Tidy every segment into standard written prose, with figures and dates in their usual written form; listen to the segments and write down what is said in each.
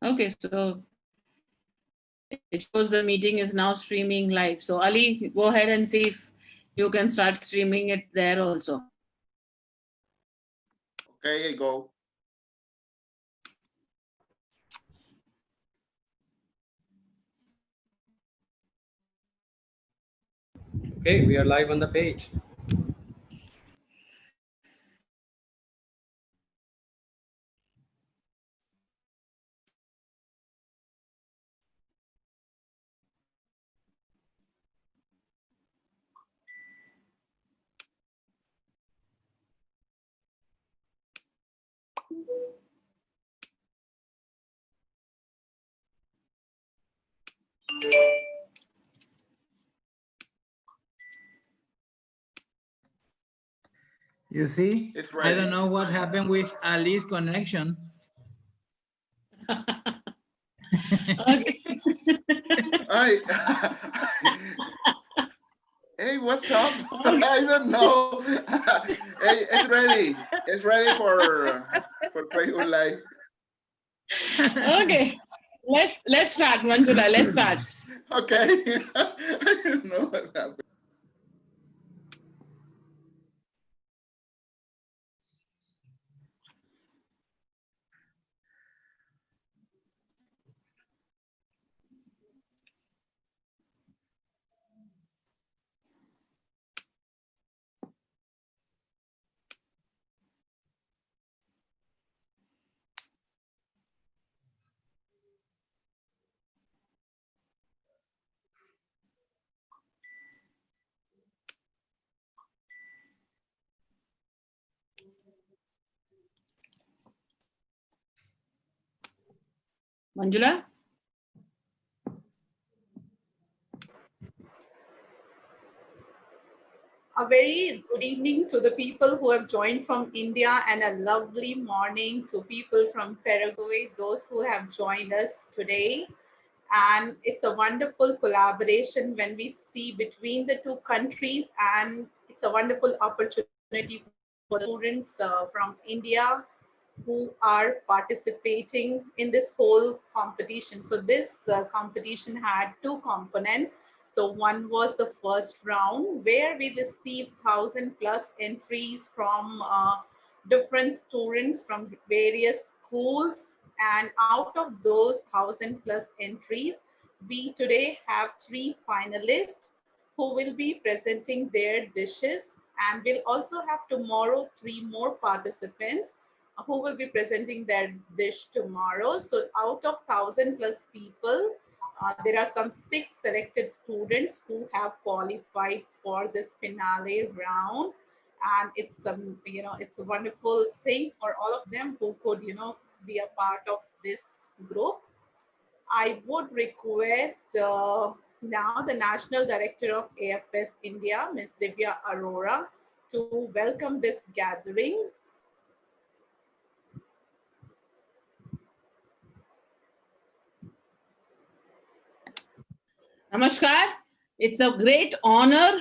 Okay, so it shows the meeting is now streaming live. So Ali, go ahead and see if you can start streaming it there also. Okay, I go. Okay, we are live on the page. You see, It's ready. I don't know what happened with Ali's connection. Okay. Hey, what's up? I don't know. Hey, it's ready. It's ready for Facebook Live. Okay. Let's start, Manjula. Let's start. Okay. I don't know what happened. Manjula? A very good evening to the people who have joined from India, and a lovely morning to people from Paraguay, those who have joined us today. And it's a wonderful collaboration when we see between the two countries, and it's a wonderful opportunity for the students from India who are participating in this whole competition. So this competition had two components. So one was the first round where we received 1,000+ entries from different students from various schools. And out of those 1,000+ entries, we today have 3 finalists who will be presenting their dishes. And we'll also have tomorrow 3 more participants who will be presenting their dish tomorrow. So out of 1,000+ people, there are some 6 selected students who have qualified for this finale round. And it's it's a wonderful thing for all of them who could be a part of this group. I would request now the National Director of AFS India, Ms. Divya Arora, to welcome this gathering. Namaskar. It's a great honor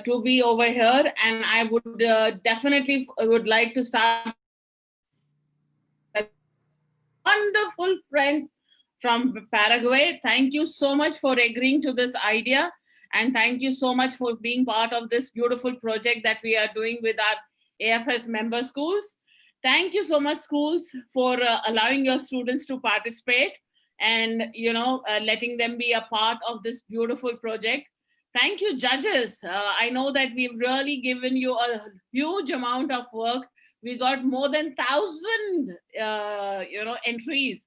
to be over here, and I would definitely would like to start wonderful friends from Paraguay. Thank you so much for agreeing to this idea, and thank you so much for being part of this beautiful project that we are doing with our AFS member schools. Thank you so much, schools, for allowing your students to participate and letting them be a part of this beautiful project. Thank you, judges. I know that we've really given you a huge amount of work. We got more than 1,000 entries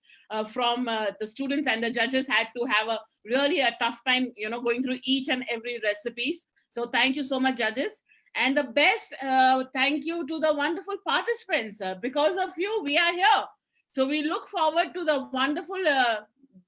from the students, and the judges had to have a really a tough time going through each and every recipes. So thank you so much, judges. And the best thank you to the wonderful participants. Because of you we are here, so we look forward to the wonderful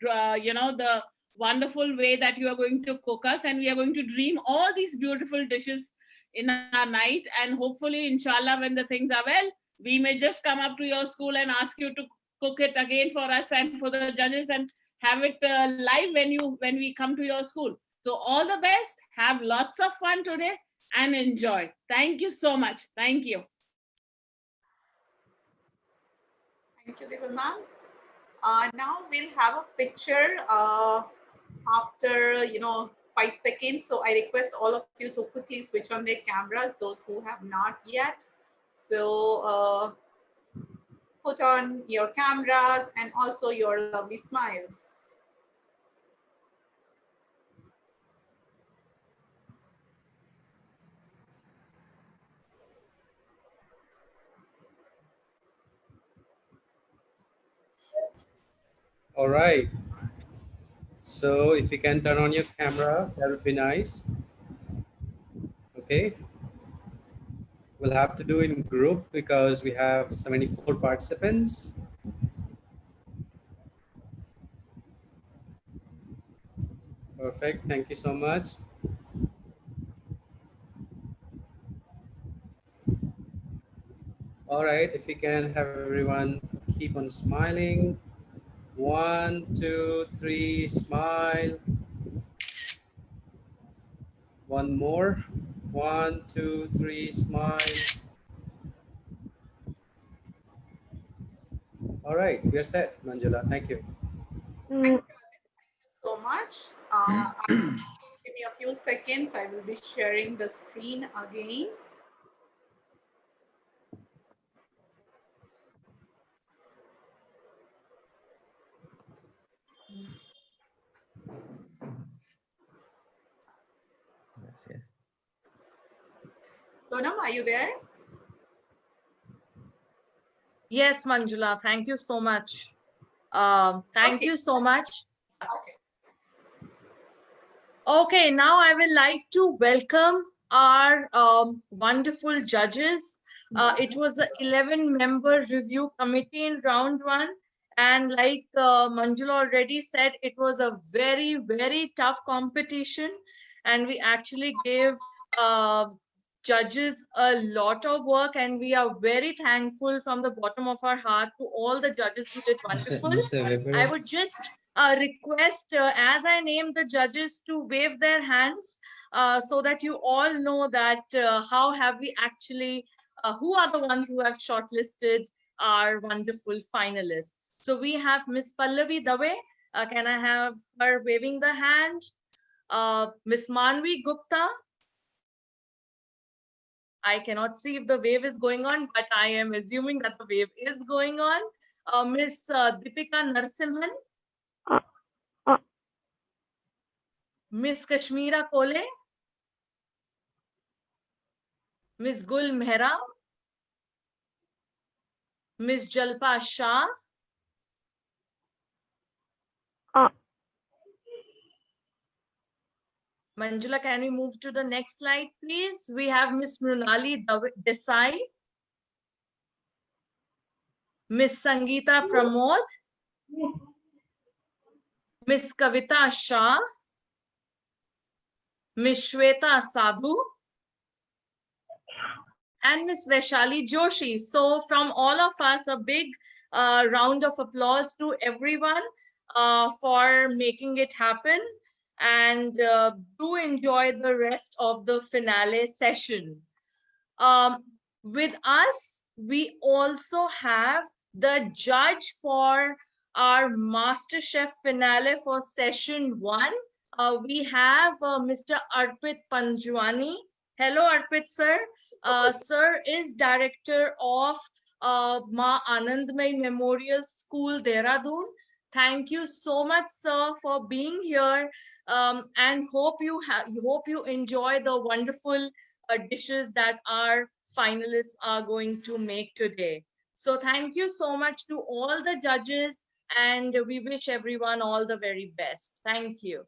the wonderful way that you are going to cook us, and we are going to dream all these beautiful dishes in our night. And hopefully, inshallah, when the things are well, we may just come up to your school and ask you to cook it again for us and for the judges, and have it live when we come to your school. So all the best, have lots of fun today and enjoy. Thank you so much. Thank you. Thank you, Divya ma'am. Now we'll have a picture after 5 seconds. So I request all of you to quickly switch on their cameras, those who have not yet. So put on your cameras and also your lovely smiles. All right. So if you can turn on your camera, that would be nice. Okay. We'll have to do in group because we have 74 participants. Perfect. Thank you so much. All right. If you can have everyone keep on smiling. 1, 2, 3, smile. One more. 1, 2, 3, smile. All right. We are set, Manjula. Thank you. Thank you so much. Give me a few seconds. I will be sharing the screen again. Gracias. Sonam, are you there? Yes, Manjula, thank you so much. Thank Okay. you so much. Okay. Okay, now I would like to welcome our wonderful judges. It was an 11-member review committee in round one. And like Manjula already said, it was a very, very tough competition. And we actually gave judges a lot of work. And we are very thankful from the bottom of our heart to all the judges who did wonderful. I would just request, as I name the judges, to wave their hands so that you all know that how have we actually, who are the ones who have shortlisted our wonderful finalists. So we have Miss Pallavi Dave. Can I have her waving the hand? Miss Manvi Gupta. I cannot see if the wave is going on, but I am assuming that the wave is going on. Miss Deepika Narsimhan. Miss Kashmira Kole, Miss Gul Mehra, Miss Jalpa Shah, Manjula, can we move to the next slide, please? We have Miss Mrunali Desai, Miss Sangeeta Pramod, Miss Kavita Shah, Miss Shweta Sadhu, and Miss Vaishali Joshi. So from all of us, a big round of applause to everyone for making it happen. And do enjoy the rest of the finale session. With us, we also have the judge for our MasterChef finale for session 1. We have Mr. Arpit Panjwani. Hello, Arpit sir. Sir is director of Ma Anandmay Memorial School, Dehradun. Thank you so much, sir, for being here. And hope you enjoy the wonderful dishes that our finalists are going to make today. So thank you so much to all the judges, and we wish everyone all the very best. Thank you.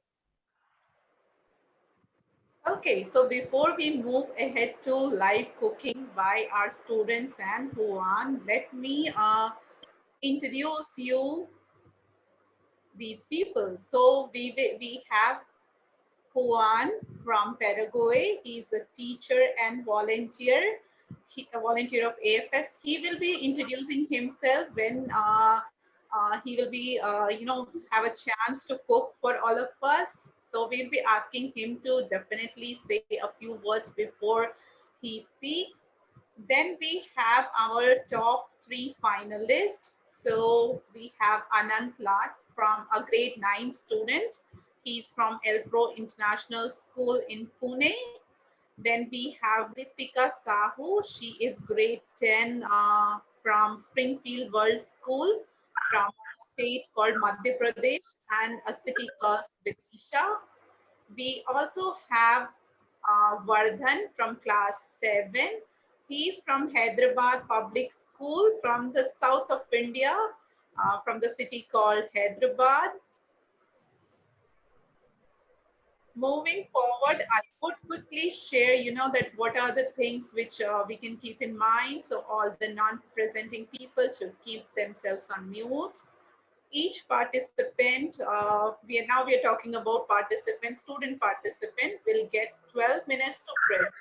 Okay, so before we move ahead to live cooking by our students and Huan, let me introduce you these people. So we have Juan from Paraguay. He's a teacher and volunteer. A volunteer of AFS. He will be introducing himself when he will be, have a chance to cook for all of us. So we'll be asking him to definitely say a few words before he speaks. Then we have our top 3 finalists. So we have Anand Lat from a grade 9 student. He's from Elpro International School in Pune. Then we have Ritika Sahu. She is grade 10 from Springfield World School from a state called Madhya Pradesh and a city called Vidisha. We also have Vardhan from class 7. He's from Hyderabad Public School from the south of India, from the city called Hyderabad. Moving forward, I would quickly share, that what are the things which we can keep in mind. So all the non-presenting people should keep themselves on mute. Each participant, we are talking about participant, student participant will get 12 minutes to present,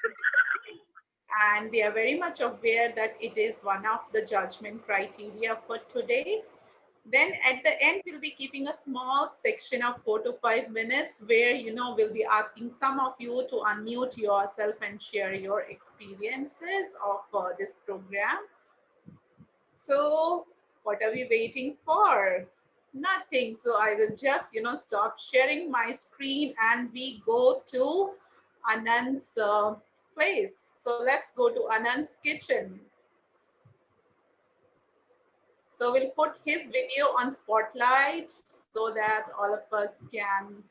and they are very much aware that it is one of the judgment criteria for today. Then at the end, we'll be keeping a small section of 4 to 5 minutes where, we'll be asking some of you to unmute yourself and share your experiences of this program. So what are we waiting for? Nothing. So I will just, stop sharing my screen and we go to Anand's place. So let's go to Anand's kitchen. So we'll put his video on spotlight so that all of us can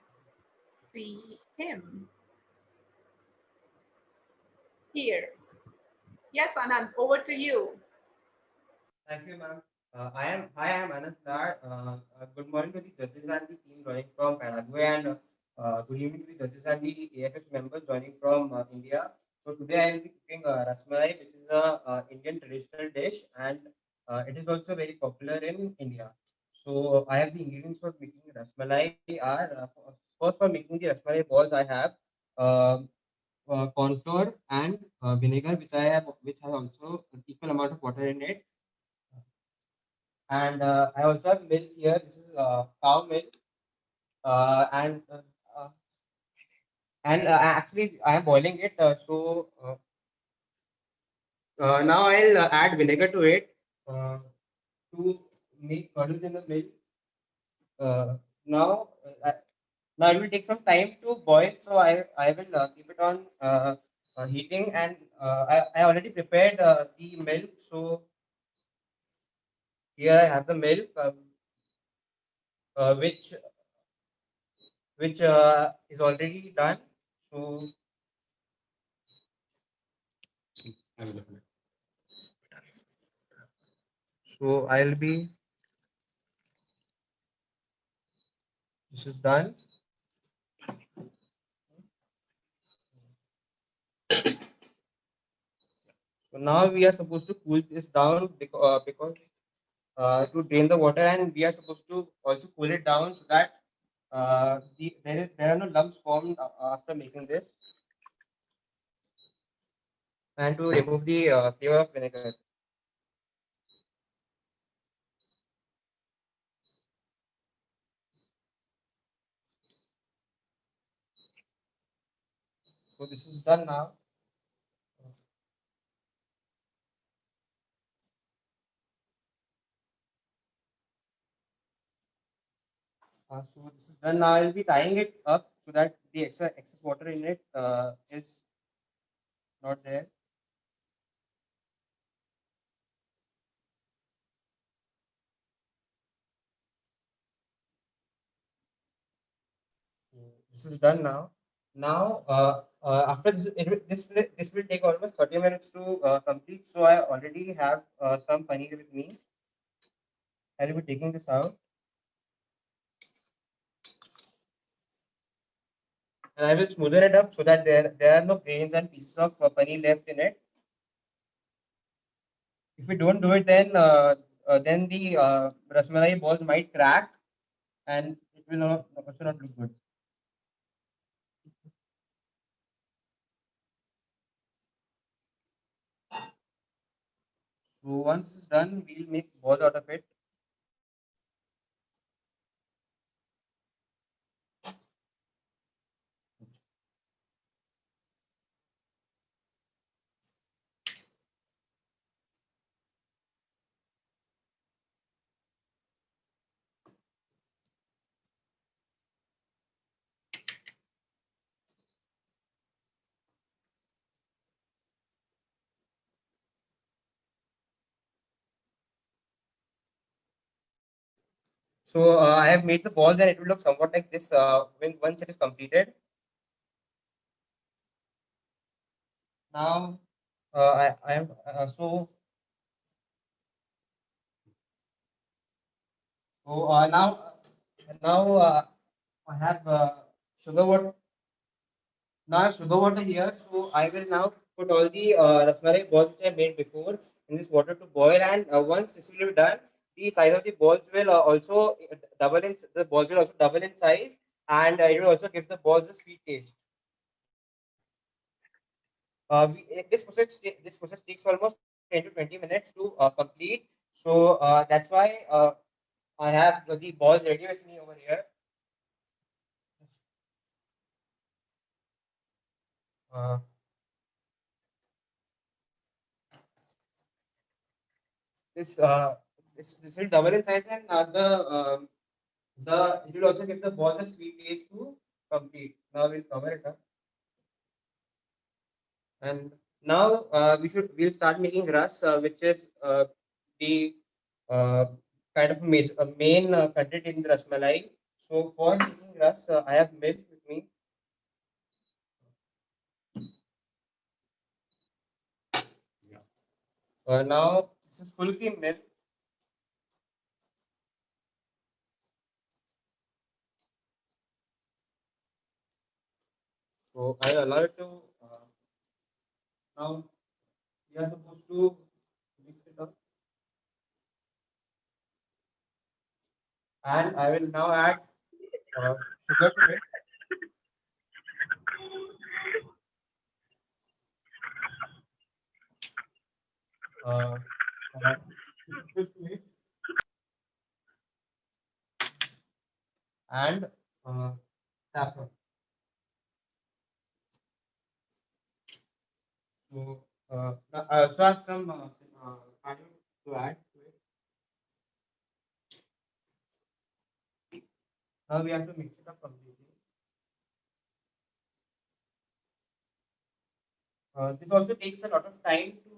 see him here. Yes, Anand, over to you. Thank you, ma'am. I am Anas Dar. Good morning to the judges and the team joining from Paraguay, and good evening to the judges and the AFS members joining from India. So today I will be cooking rasmalai, which is a Indian traditional dish, and it is also very popular in India. So I have the ingredients for making rasmalai are first for making the rasmalai balls. I have uh, corn flour and vinegar, which has also an equal amount of water in it. And I also have milk here. This is cow milk, uh, and uh, uh, actually I am boiling it. Now I'll add vinegar to it to make puddles in the milk. Uh, now now it will take some time to boil, so I will keep it on heating, and I already prepared the milk. So here I have the milk, uh, which which is already done. So so I'll be this is done. So now we are supposed to cool this down because to drain the water, and we are supposed to also cool it down so that there are no lumps formed after making this, and to remove the flavor of vinegar. So this is done now. So this is done now. I'll be tying it up so that the excess water in it is not there. This is done now. Now, after this, this will take almost 30 minutes to complete. So I already have some paneer with me. I'll be taking this out, and I will smoothen it up so that there are no grains and pieces of paneer left in it. If we don't do it, then the rasmalai balls might crack, and it will also not look good. So once it's done, we'll make balls out of it. So I have made the balls, and it will look somewhat like this when once it is completed. Now I am now I have sugar water. Now I have sugar water here, so I will now put all the rasmalai balls which I made before in this water to boil, and once this will be done, the size of the balls will also double in. The balls will also double in size, and it will also give the balls a sweet taste. This process takes almost 10 to 20 minutes to complete. So that's why I have the balls ready with me over here. Uh, this this will double in size, and the it will also give the ball the sweet taste to complete. Now we'll cover it up, and now we'll start making rust, which is the uh, kind of main content in the rasmalai. So for making rust, I have milk with me. Now this is full cream milk. So I allow it to now we are supposed to mix it up, and I will now add sugar to it. Uh, sugar to it and saffron. So I also have some cardamom to add to it. Now we have to mix it up completely. This also takes a lot of time to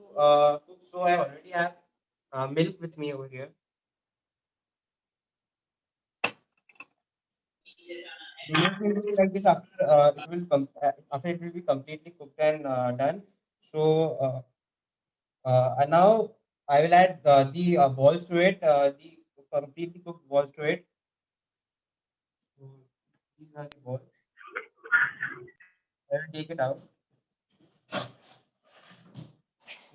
cook, so I already have milk with me over here. The milk will be like this after after it will be completely cooked and done. So and now I will add the balls to it, the completely cooked balls to it. So these are the balls. I will take it out.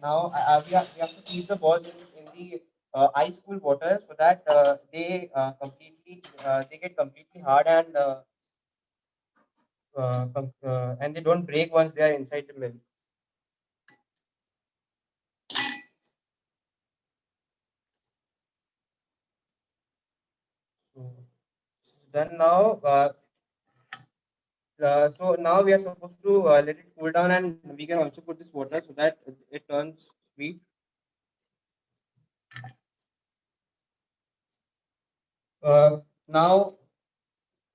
Now we have to keep the balls in the ice cool water so that they get completely hard and they don't break once they are inside the milk. So this is done now. So now we are supposed to let it cool down, and we can also put this water so that it turns sweet. Now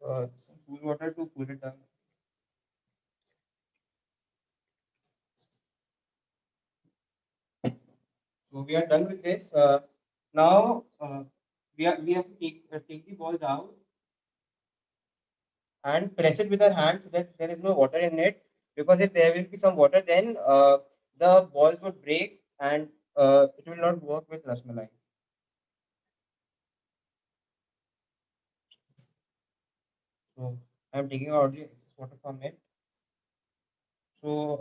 some cool water to cool it down. So we are done with this. Now we have to take the balls out and press it with our hand so that there is no water in it. Because if there will be some water, then the balls would break and it will not work with rasmalai. So I am taking out the excess water from it. So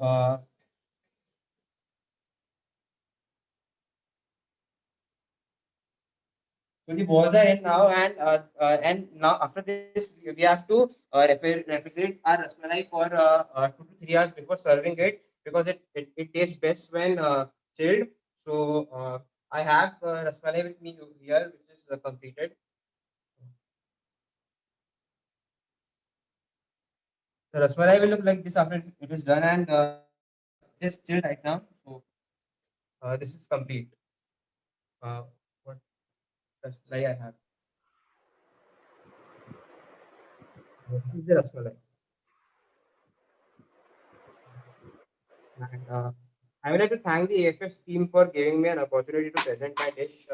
so the balls are in now, and now after this we have to refrigerate our rasmalai for 2 to 3 hours before serving it, because it tastes best when chilled. So I have rasmalai with me here, which is completed. The rasmalai will look like this after it is done, and it is chilled right now. So this is complete. What rasmalai I have? This is the rasmalai. And I would like to thank the AFS team for giving me an opportunity to present my dish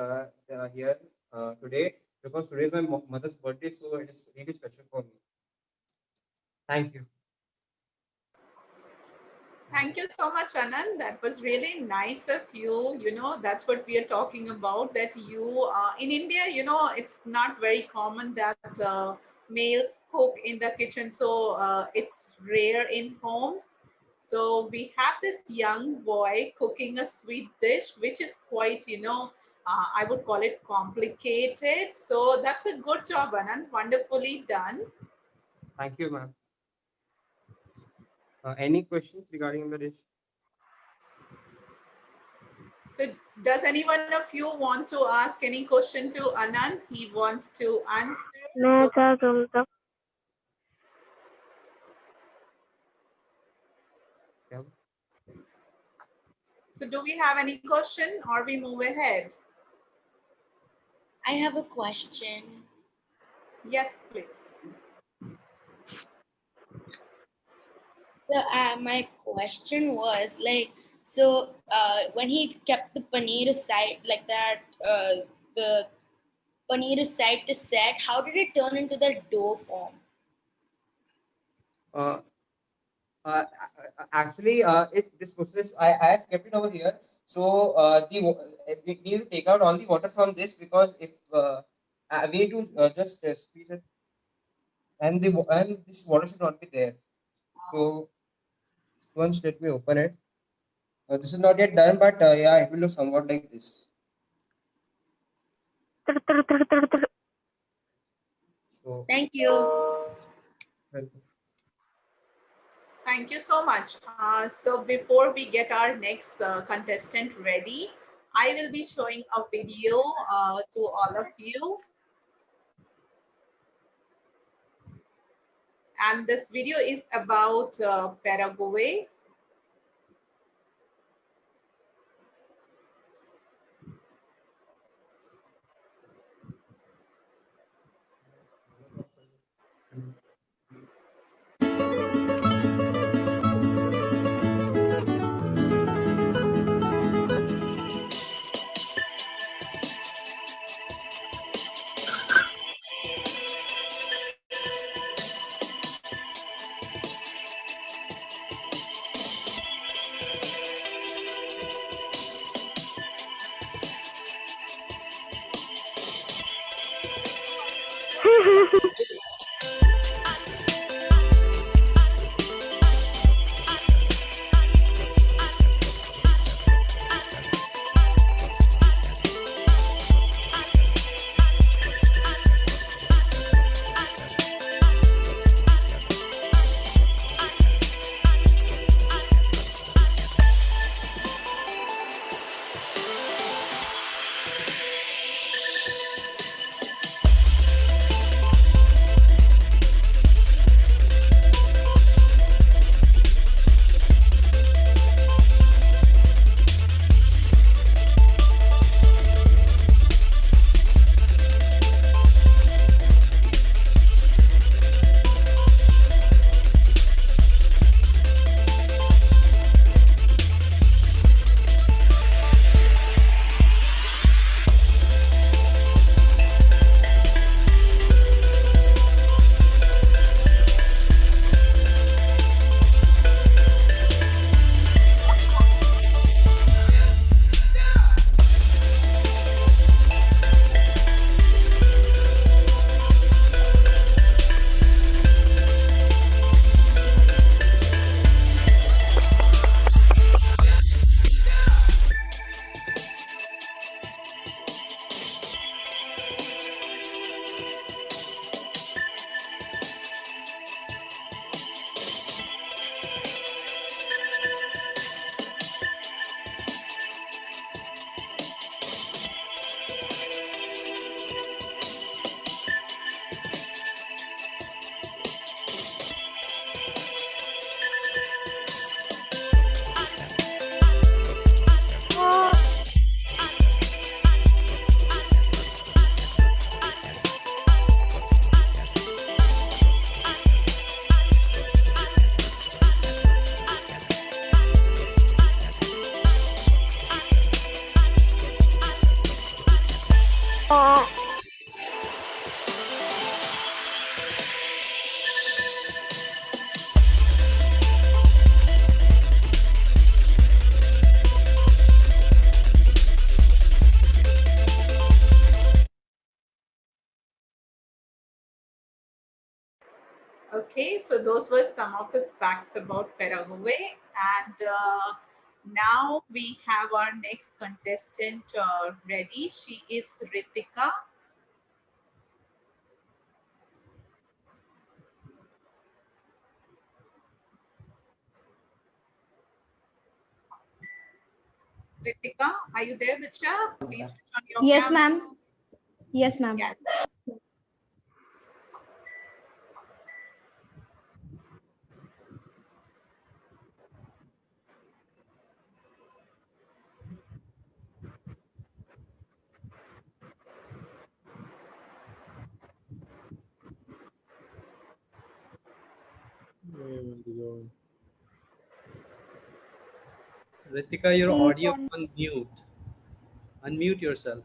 here today. because today is my mother's birthday, so it is really special for me. Thank you. Thank you so much, Anand. That was really nice of you. You know, that's what we are talking about. That you, in India, you know, it's not very common that males cook in the kitchen. So it's rare in homes. So we have this young boy cooking a sweet dish, which is quite, you know, I would call it complicated. So that's a good job, Anand. Wonderfully done. Thank you, ma'am. Any questions regarding the dish? So does anyone of you want to ask any question to Anand? He wants to answer. Yeah. So do we have any question or we move ahead? I have a question. Yes, please. So my question was like, so when he kept the paneer aside like that, the paneer is side to set, how did it turn into the dough form? Actually, this process I have kept it over here. So we need to take out all the water from this, because if we need to just squeeze it, and this water should not be there. So once let me open it. This is not yet done, but yeah, it will look somewhat like this. So Thank you. welcome. Thank you so much. So before we get our next contestant ready, I will be showing a video to all of you. And this video is about Paraguay. Okay, so those were some of the facts about Paraguay. And now we have our next contestant ready. She is Ritika. Ritika, are you there, Richa? Please switch on your Yes, camera. ma'am. Yes, ma'am. Yes. Ritika, your audio on mute. Unmute yourself.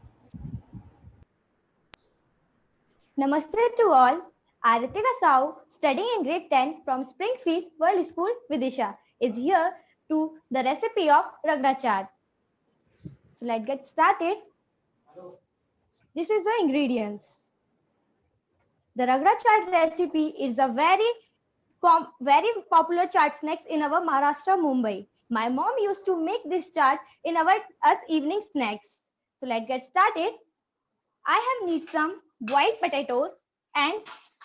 Namaste to all. I, Ritika Sau, studying in grade 10 from Springfield World School, Vidisha, is here to the recipe of ragra chaat. So let's get started. This is the ingredients. The ragra chaat recipe is a very popular chaat snacks in our Maharashtra, Mumbai. My mom used to make this chaat in us evening snacks. So let's get started. I have need some white potatoes and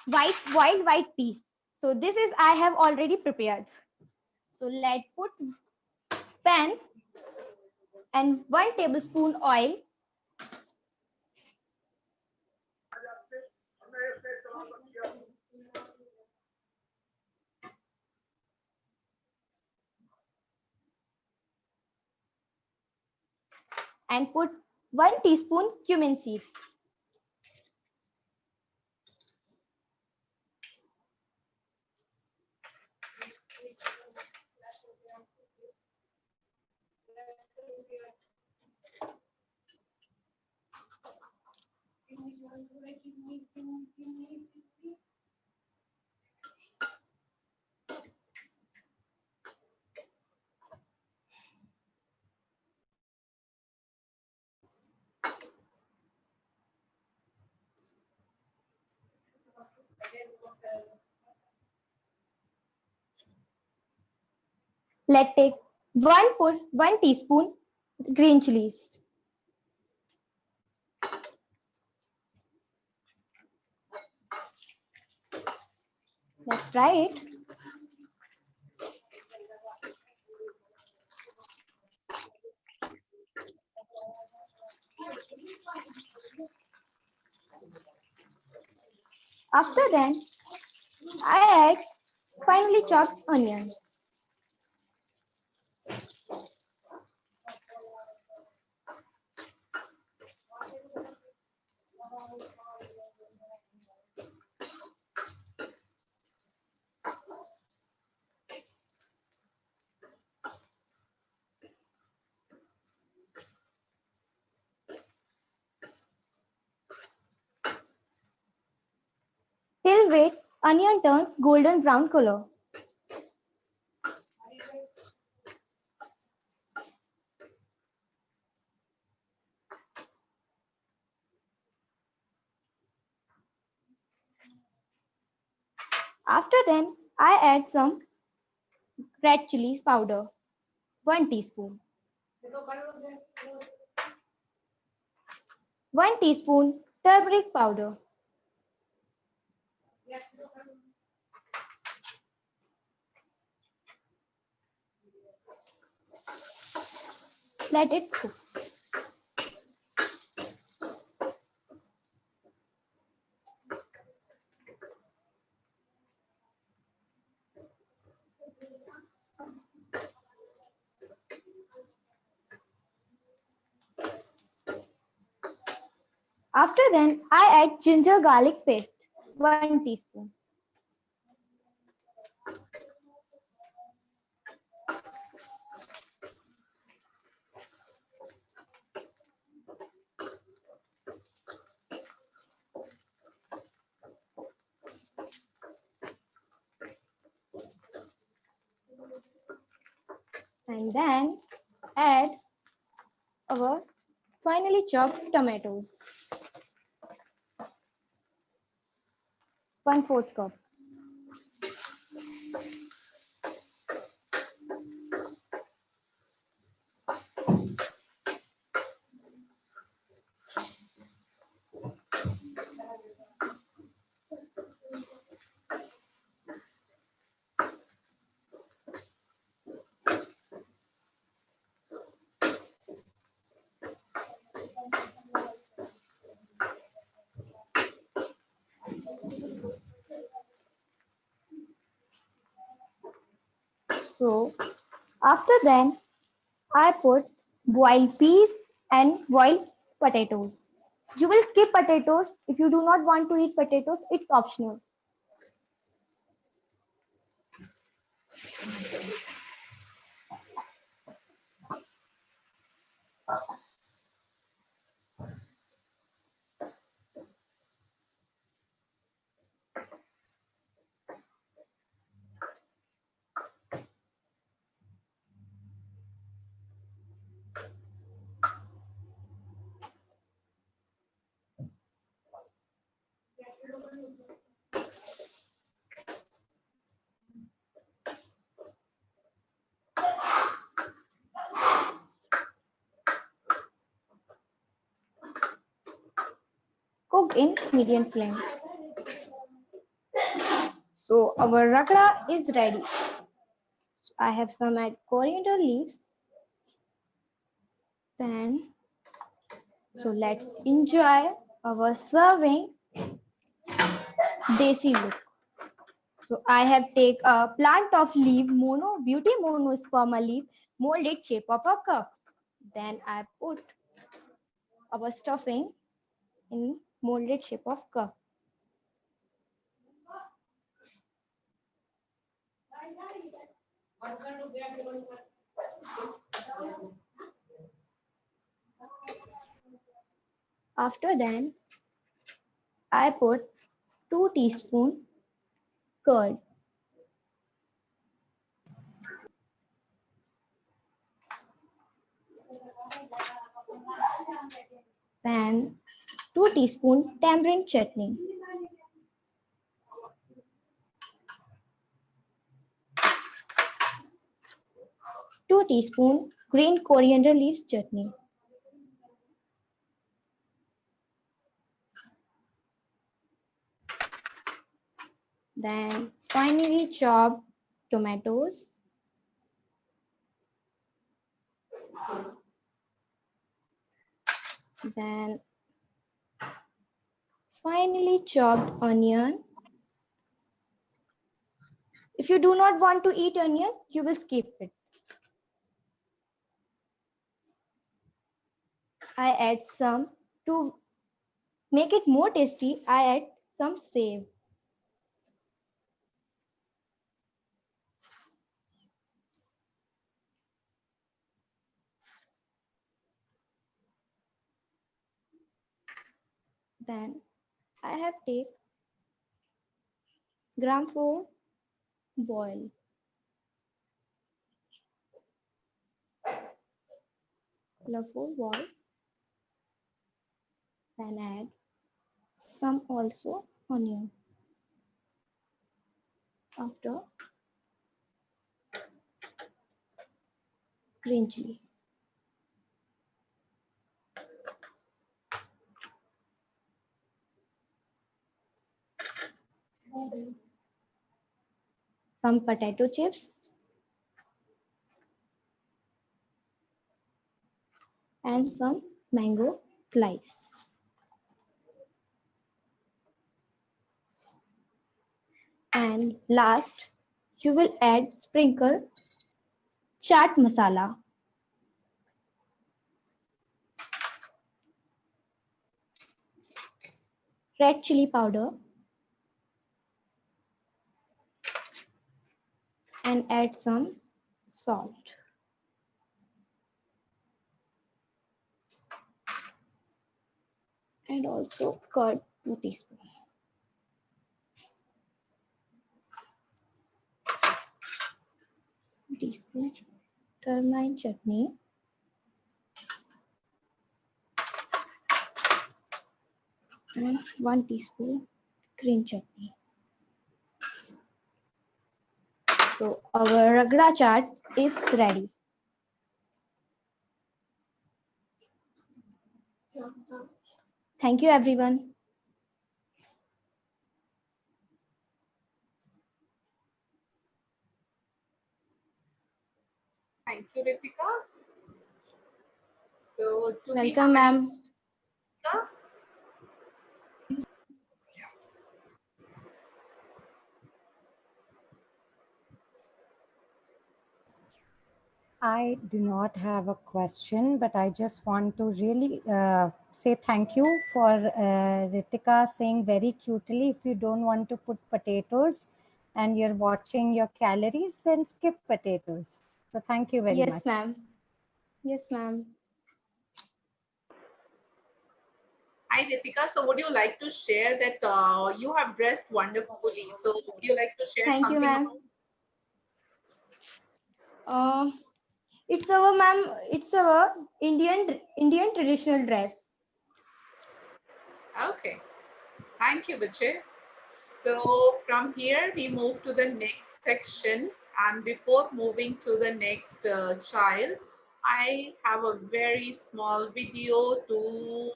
boiled white peas. So this is I have already prepared. So let's put pan and 1 tablespoon oil. And put 1 teaspoon cumin seeds. Let's take 1 teaspoon green chilies. Let's try it. After that, I add finely chopped onion. Till wait onion turns golden brown color. After then, I add some red chilies powder, 1 teaspoon. 1 teaspoon turmeric powder. Let it cook. After then, I add ginger garlic paste, 1 teaspoon. And then add our finely chopped tomatoes, 1/4 cup. So after then, I put boiled peas and boiled potatoes. You will skip potatoes. If you do not want to eat potatoes, it's optional. Cooked in medium flame. So our ragda is ready. I have some add coriander leaves. Then, so let's enjoy our serving desi look. So I have take a plant of leaf mono beauty monosperma leaf molded shape of a cup. Then I put our stuffing in molded shape of cup. After then, I put 2 teaspoons curd. Then 2 teaspoons tamarind chutney. Two teaspoons green coriander leaves chutney. Then finely chopped tomatoes. Then finely chopped onion. If you do not want to eat onion, you will skip it. I add some to make it more tasty. I add some save. Then I have take gram flour boil. Flour boil. Then add some also onion. After green chili. Some potato chips and some mango slice. And last, you will add sprinkle chaat masala. Red chili powder. And add some salt. And also curd 2 teaspoons. Teaspoon turmeric chutney. And 1 teaspoon green chutney. So our Ragra chart is ready. Thank you, everyone. Thank you, Ritika. So, do we Welcome, have any ma'am. questions? I do not have a question, but I just want to really say thank you for Ritika saying very cutely, if you don't want to put potatoes and you're watching your calories, then skip potatoes. So thank you very much. Yes, ma'am. Yes, ma'am. Hi, Ritika. So, would you like to share that you have dressed wonderfully? So, would you like to share Thank you, something ma'am. about? It's our ma'am. It's our Indian traditional dress. Okay. Thank you, Vijay. So, from here, we move to the next section. And before moving to the next child, I have a very small video to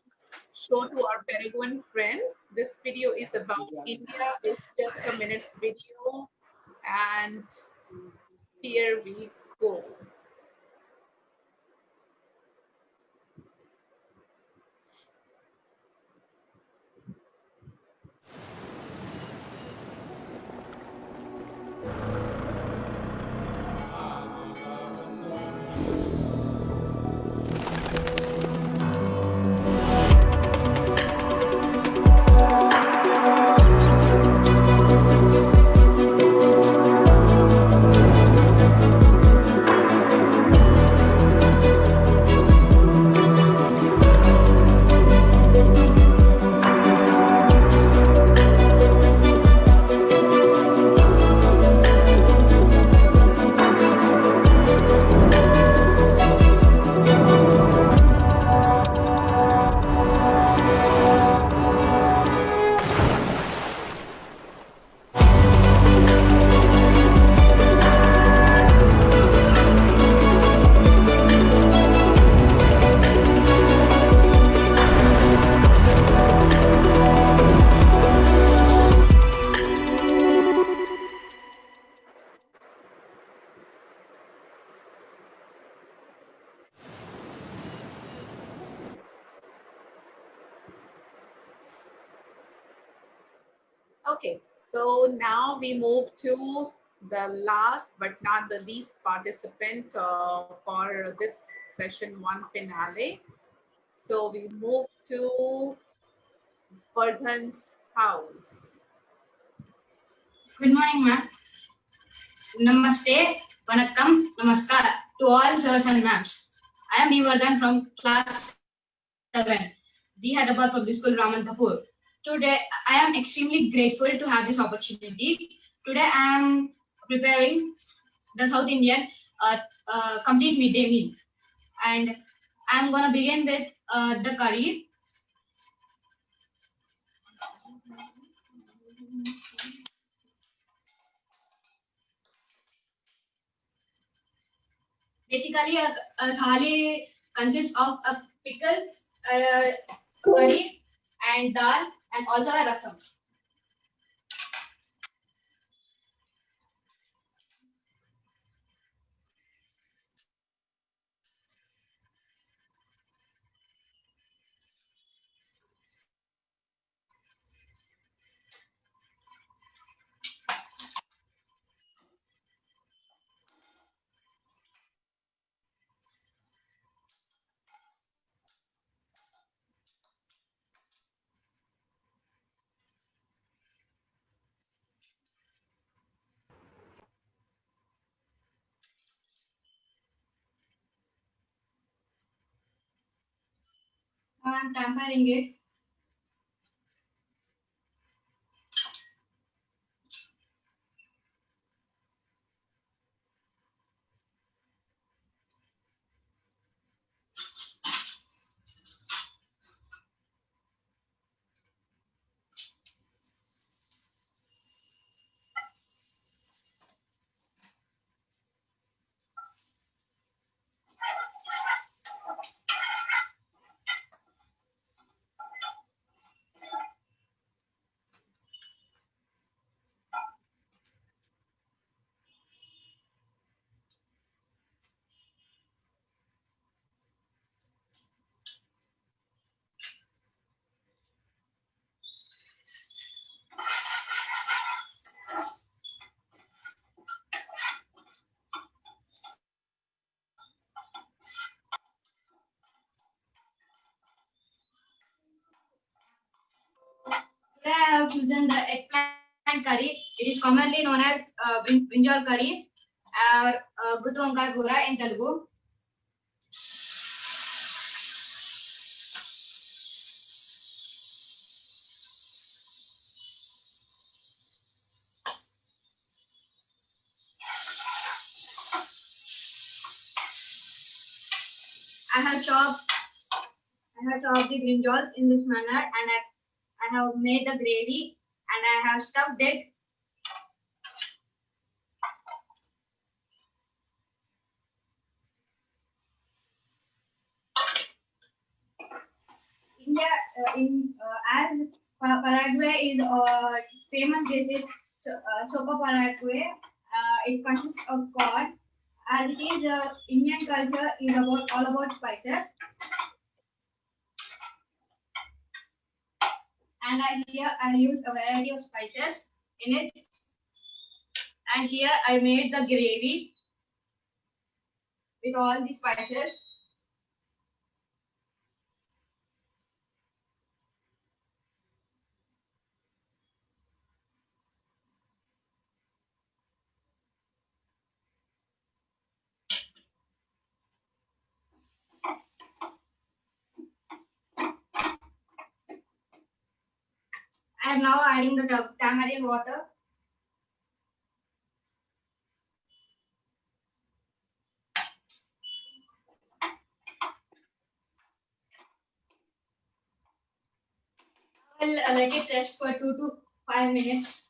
show to our Paraguayan friend. This video is about India. It's just a minute video. And here we go. Okay, so now we move to the last but not the least participant for this session one finale. So we move to Vardhan's house. Good morning, ma'am. Namaste, Vanakkam, Namaskar to all sirs and ma'ams. I am Vardhan from class 7, the Hyderabad Public School, Ramantapur. Today, I am extremely grateful to have this opportunity. Today, I am preparing the South Indian complete midday meal. And I am going to begin with the curry. Basically, a thali consists of a pickle, curry, and dal, and also a rasam. Now I'm tempering it. have chosen the eggplant curry. It is commonly known as brinjal curry or guttu vankai kura in Telugu. I have chopped the brinjal in this manner, and I have made the gravy, and I have stuffed it. India, as Paraguay is a famous dish is sopa Paraguay. It consists of corn. As it is, Indian culture is all about spices. And here I used a variety of spices in it. And here I made the gravy with all the spices. I am now adding the tamarind water. I will let it rest for 2 to 5 minutes.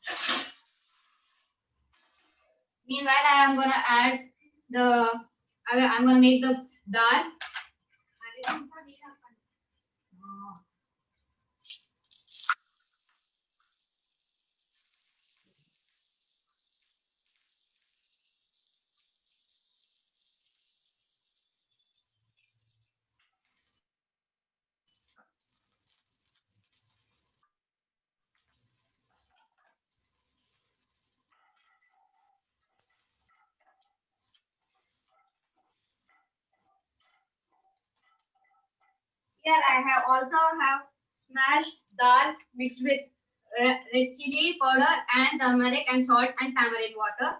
Meanwhile, I'm gonna make the dal. Here I have smashed dal mixed with red chili powder and turmeric and salt and tamarind water.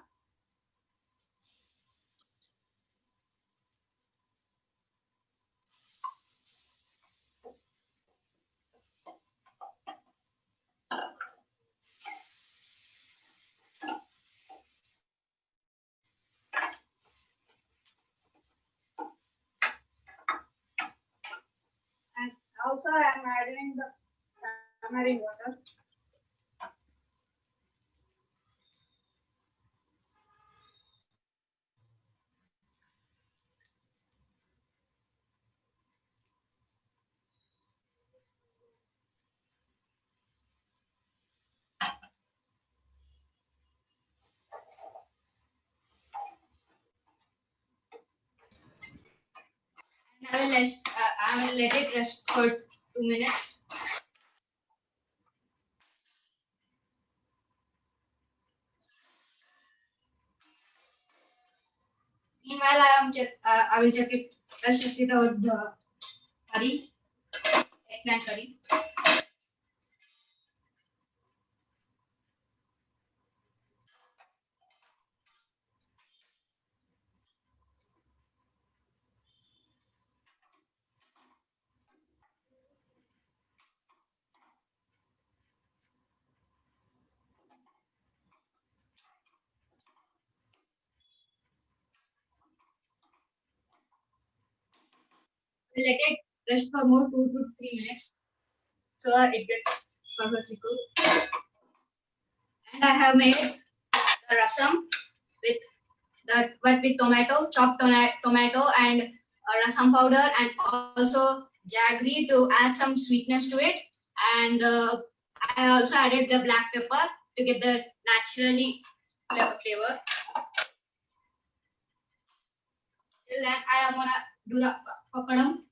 And also I am adding the tamarind water. And I will let it rest for 2 minutes. Meanwhile, I will check it. Let's check it out the curry, eggplant curry. We'll let it rest for more 2 to 3 minutes so that it gets perfectly cooked. And I have made the rasam with tomato, chopped tomato and rasam powder, and also jaggery to add some sweetness to it. And I also added the black pepper to get the naturally flavor. Till then, I am gonna do the papadam.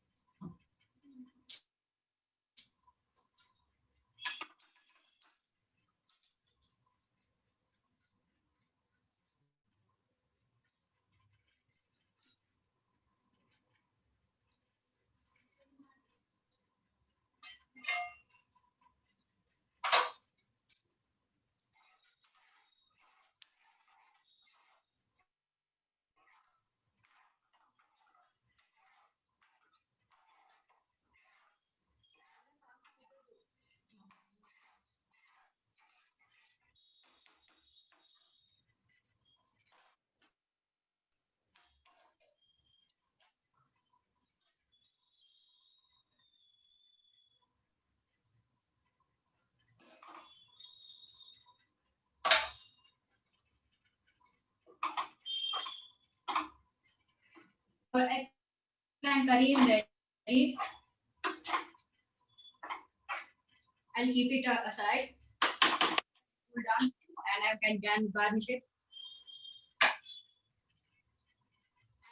eggplant curry is ready. I'll keep it aside. Cool down, and I can garnish it.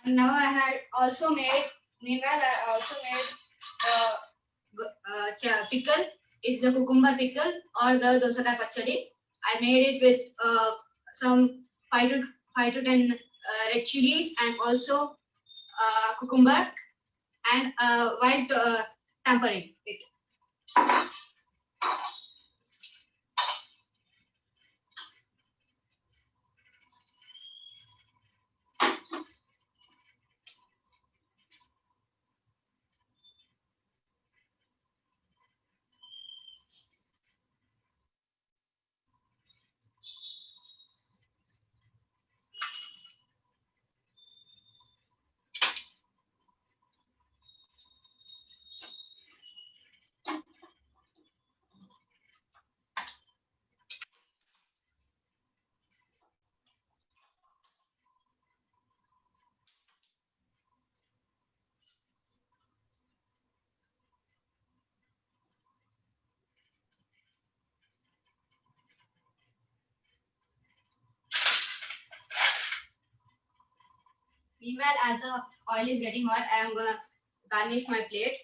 And now I had also made. Meanwhile, I also made pickle. It's the cucumber pickle or the dosakai pachadi. I made it with some 5 to 10 red chilies and also cucumber and while tempering it. Meanwhile, as the oil is getting hot, I am gonna garnish my plate.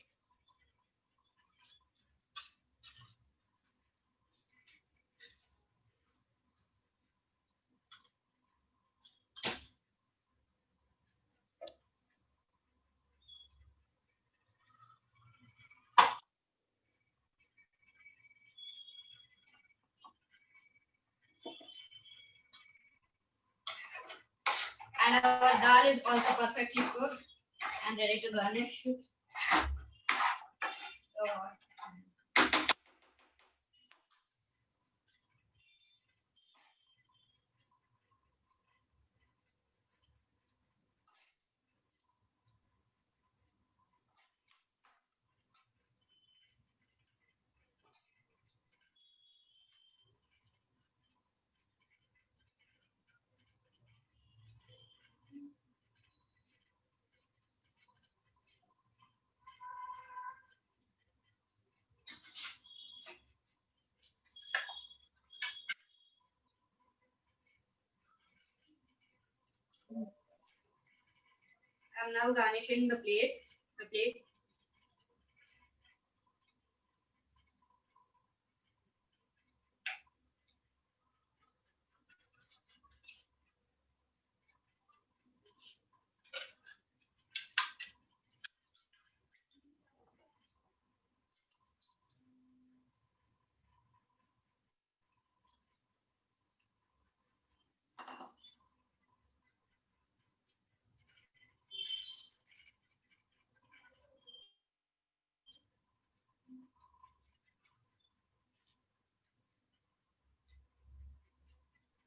And our dal is also perfectly cooked and ready to garnish. I'm now garnishing the plate. My plate.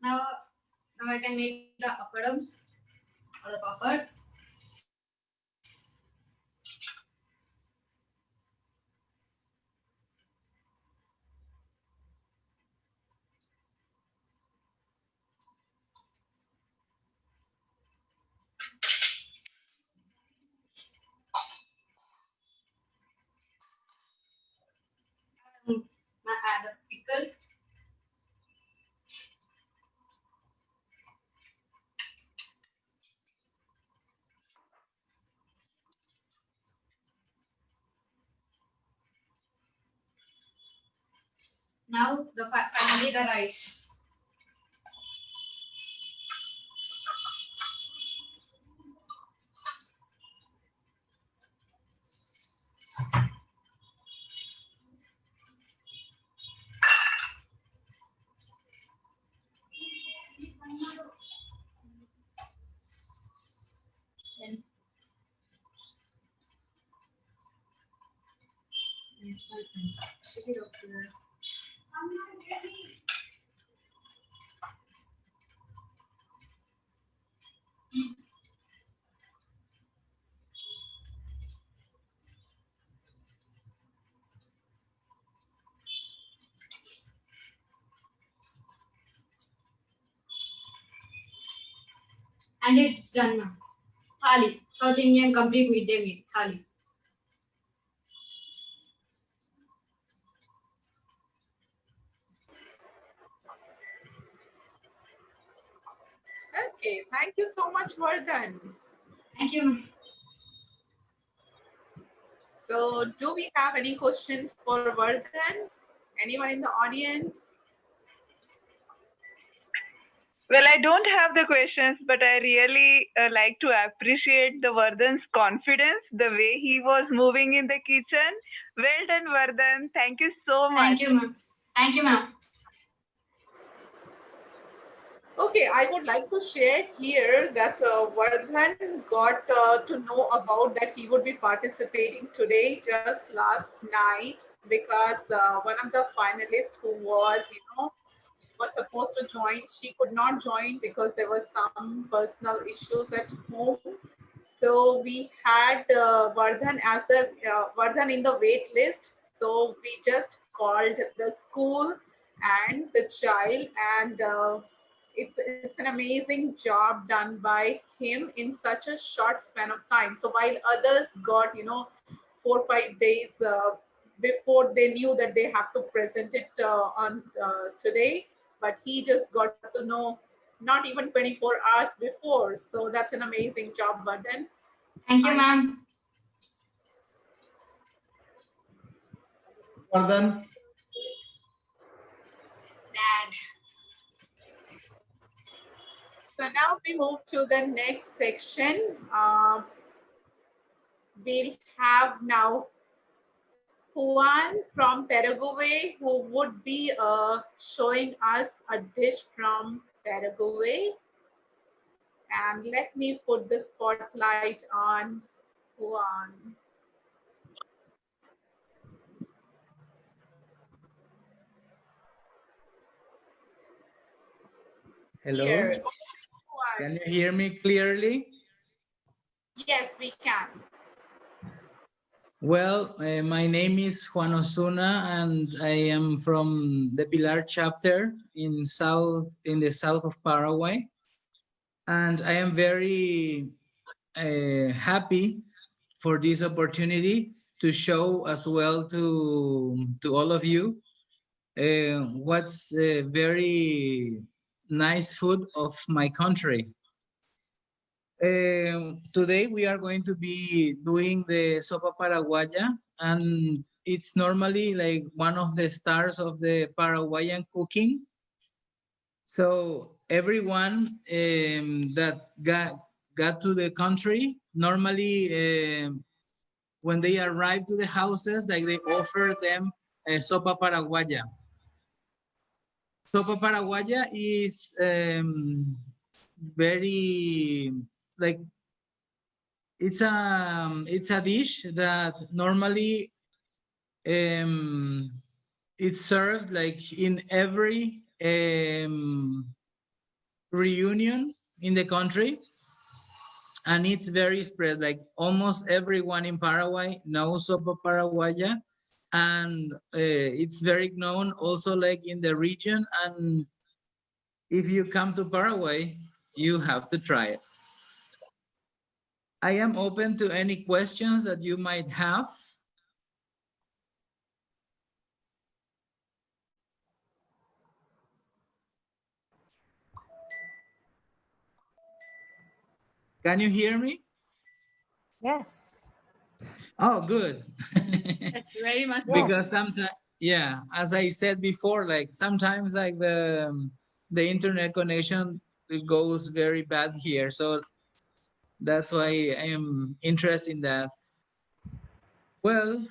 Now I can make the appadams or the papad. I add the pickle. Now finally the rice. Then stick it up there. And it's done now. thali, South Indian complete midday meal, thali. Okay, thank you so much, Vardhan. Thank you. So, do we have any questions for Vardhan? Anyone in the audience? Well, I don't have the questions, but I really like to appreciate the Vardhan's confidence, the way he was moving in the kitchen. Well done, Vardhan. Thank you so much. Thank you, ma'am. Thank you, ma'am. Okay, I would like to share here that Vardhan got to know about that he would be participating today just last night because one of the finalists who was supposed to join, she could not join because there was some personal issues at home. So we had Vardhan as the Vardhan in the wait list. So we just called the school and the child, and it's an amazing job done by him in such a short span of time. So while others got 4 or 5 days before they knew that they have to present it on today, but he just got to know not even 24 hours before. So that's an amazing job, Vardhan. Thank you, ma'am. Vardhan. Dad. So now we move to the next section. We'll have now Juan from Paraguay, who would be showing us a dish from Paraguay. And let me put the spotlight on Juan. Hello. Here. Can you hear me clearly? Yes, we can. Well, my name is Juan Osuna, and I am from the Pilar chapter in the south of Paraguay. And I am very happy for this opportunity to show as well to all of you what's very nice food of my country. Today we are going to be doing the sopa paraguaya, and it's normally like one of the stars of the Paraguayan cooking. So everyone that got to the country, normally when they arrive to the houses, like they offer them a sopa paraguaya. Sopa paraguaya is very like it's a dish that normally it's served like in every reunion in the country, and it's very spread. Like almost everyone in Paraguay knows sopa paraguaya, and it's very known also like in the region. And if you come to Paraguay, you have to try it. I am open to any questions that you might have. Can you hear me? Yes. Oh, good. That's very much. Because sometimes, yeah, as I said before, like sometimes like the internet connection, it goes very bad here. So that's why I am interested in that. Well,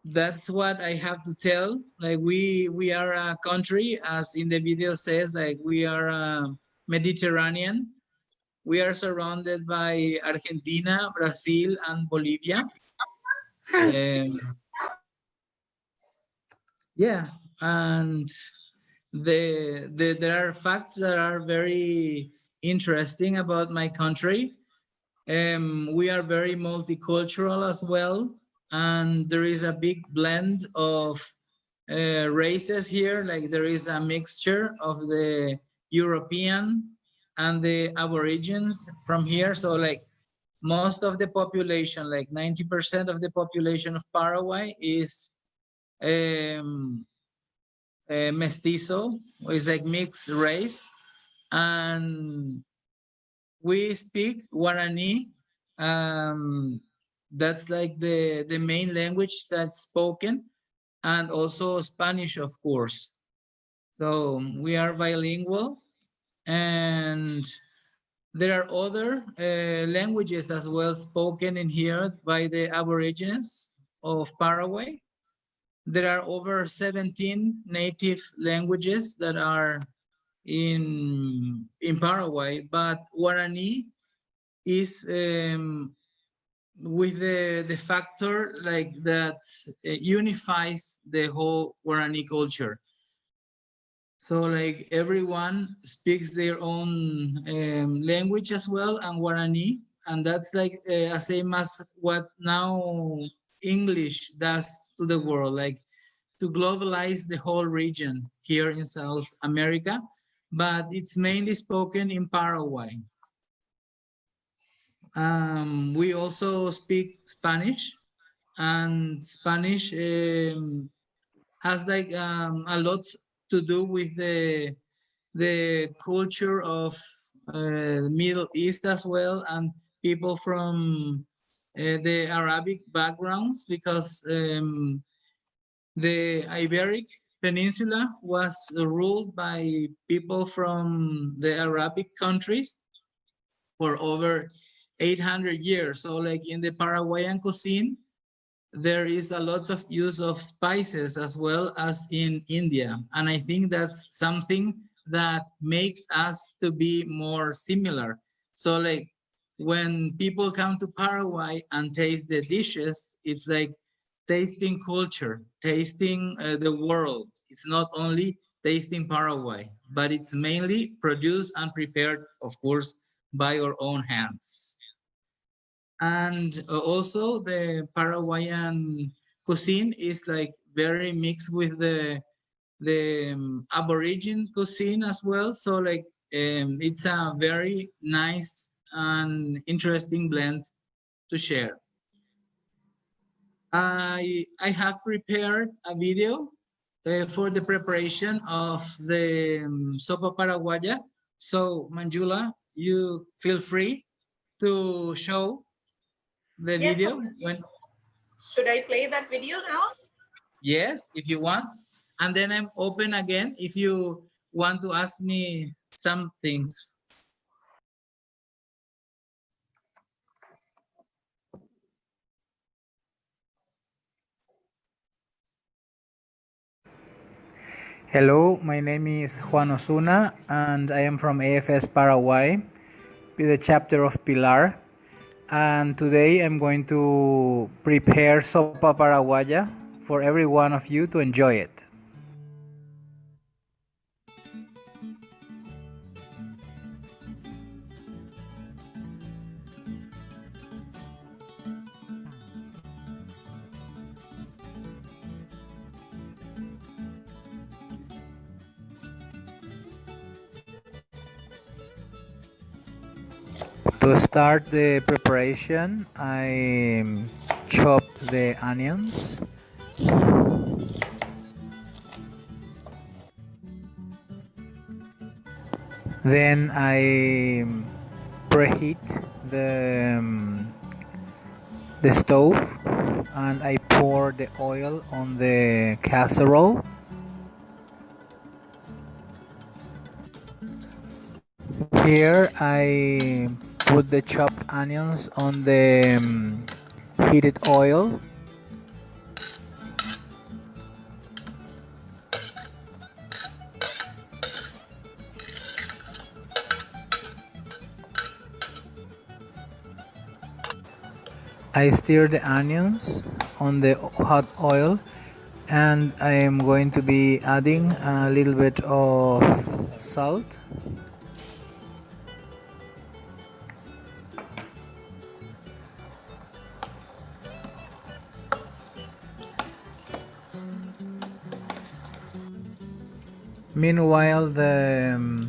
that's what I have to tell. Like we are a country, as in the video says, like we are Mediterranean. We are surrounded by Argentina, Brazil, and Bolivia. Yeah, and there are facts that are very interesting about my country. We are very multicultural as well, and there is a big blend of races here. Like there is a mixture of the European and the Aborigines from here. So like most of the population, like 90% of the population of Paraguay is mestizo, is like mixed race, and we speak Guarani. That's like the main language that's spoken, and also Spanish, of course. So we are bilingual, and there are other languages as well spoken in here by the Aborigines of Paraguay. There are over 17 native languages that are in Paraguay, but Guarani is with the factor like that unifies the whole Guarani culture. So like everyone speaks their own language as well, and Guarani, and that's like same as what now English does to the world, like to globalize the whole region here in South America, but it's mainly spoken in Paraguay. We also speak Spanish, and Spanish has like a lot to do with the culture of Middle East as well, and people from the Arabic backgrounds, because the Iberic Peninsula was ruled by people from the Arabic countries for over 800 years. So like in the Paraguayan cuisine, there is a lot of use of spices as well as in India. And I think that's something that makes us to be more similar. So like when people come to Paraguay and taste the dishes, it's like tasting culture, tasting the world. It's not only tasting Paraguay, but it's mainly produced and prepared, of course, by our own hands. And also the Paraguayan cuisine is like very mixed with the Aborigine cuisine as well. So like it's a very nice and interesting blend to share. I have prepared a video for the preparation of the sopa paraguaya. So Manjula, you feel free to show the Yes, video when. should I play that video now? Yes, if you want. And then I'm open again if you want to ask me some things. Hello, my name is Juan Osuna and I am from AFS Paraguay, with the chapter of Pilar. And today I'm going to prepare sopa paraguaya for every one of you to enjoy it. To start the preparation, I chop the onions. Then I preheat the stove and I pour the oil on the casserole. Here I put the chopped onions on the heated oil. I stir the onions on the hot oil, and I am going to be adding a little bit of salt. Meanwhile, the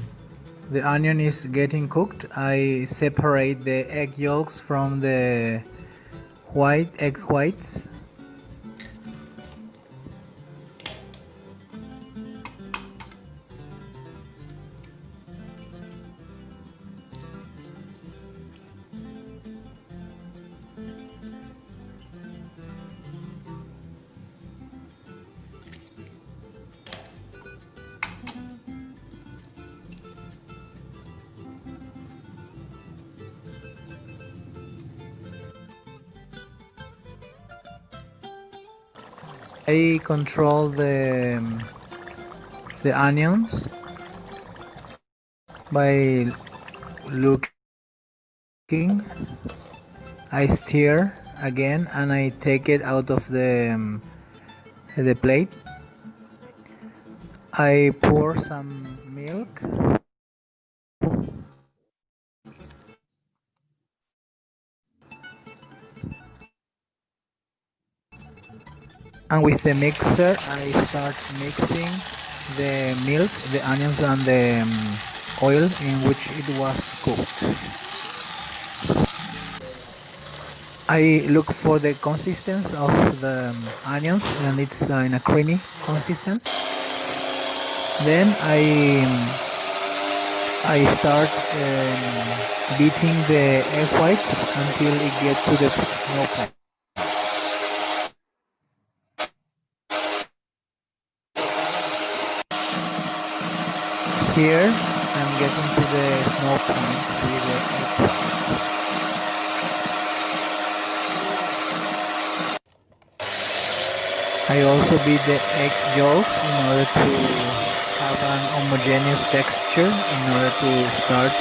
the onion is getting cooked, I separate the egg yolks from the egg whites. I control the onions by looking. I stir again and I take it out of the plate. I pour some milk. And with the mixer, I start mixing the milk, the onions, and the oil in which it was cooked. I look for the consistency of the onions, and it's in a creamy consistency. Then I start beating the egg whites until it gets to the snow point. Here I'm getting to the snow point with the egg whites. I also beat the egg yolks in order to have an homogeneous texture in order to start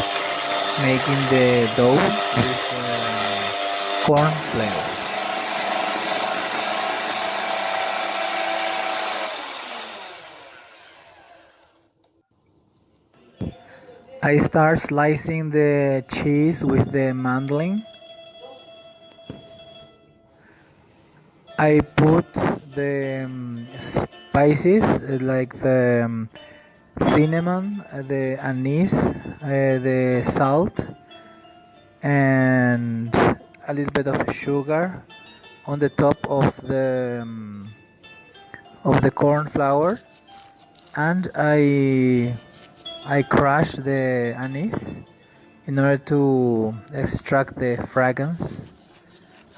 making the dough with corn flour. I start slicing the cheese with the mandolin. I put the spices like the cinnamon, the anise, the salt, and a little bit of sugar on the top of the corn flour, and I crush the anise in order to extract the fragrance,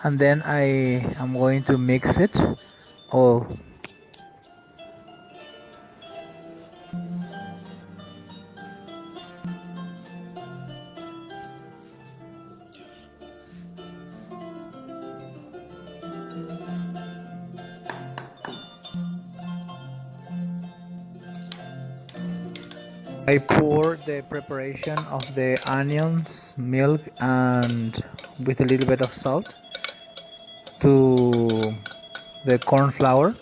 and then I am going to mix it all. I pour the preparation of the onions, milk, and with a little bit of salt to the corn flour.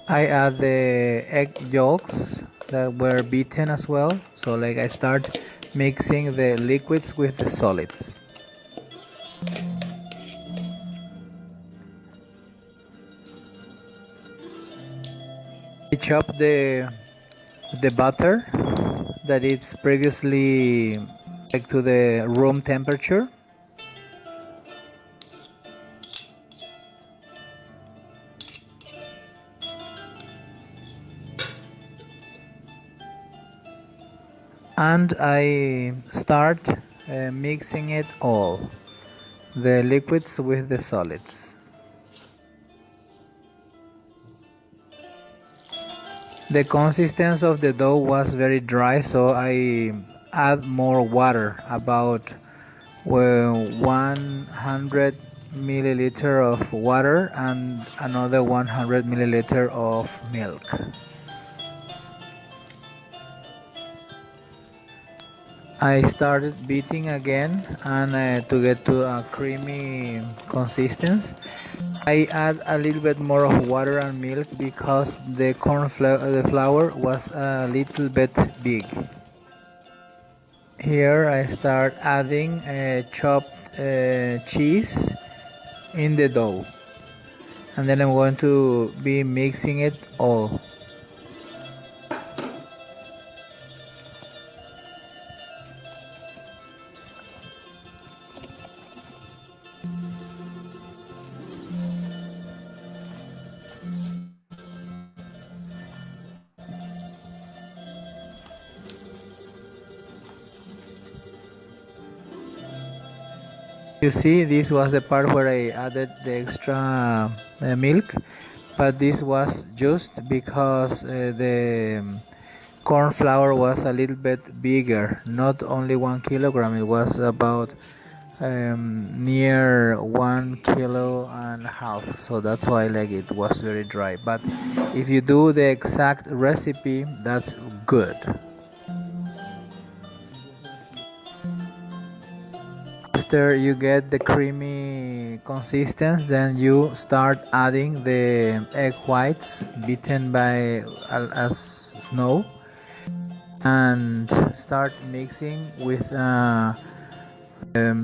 I add the egg yolks that were beaten as well. So like I start mixing the liquids with the solids. I chop the butter that it's previously like to the room temperature. And I start mixing it all, the liquids with the solids. The consistency of the dough was very dry, so I add more water, about 100 milliliter of water and another 100 milliliter of milk. I started beating again and to get to a creamy consistency. I add a little bit more of water and milk because the the flour was a little bit big. Here I start adding chopped cheese in the dough. and then I'm going to be mixing it all. You see, this was the part where I added the extra milk, but this was just because the corn flour was a little bit bigger, not only 1 kilogram, it was about near 1.5 kilos, so that's why like it was very dry. But if you do the exact recipe, that's good. After you get the creamy consistency, then you start adding the egg whites beaten by as snow, and start mixing with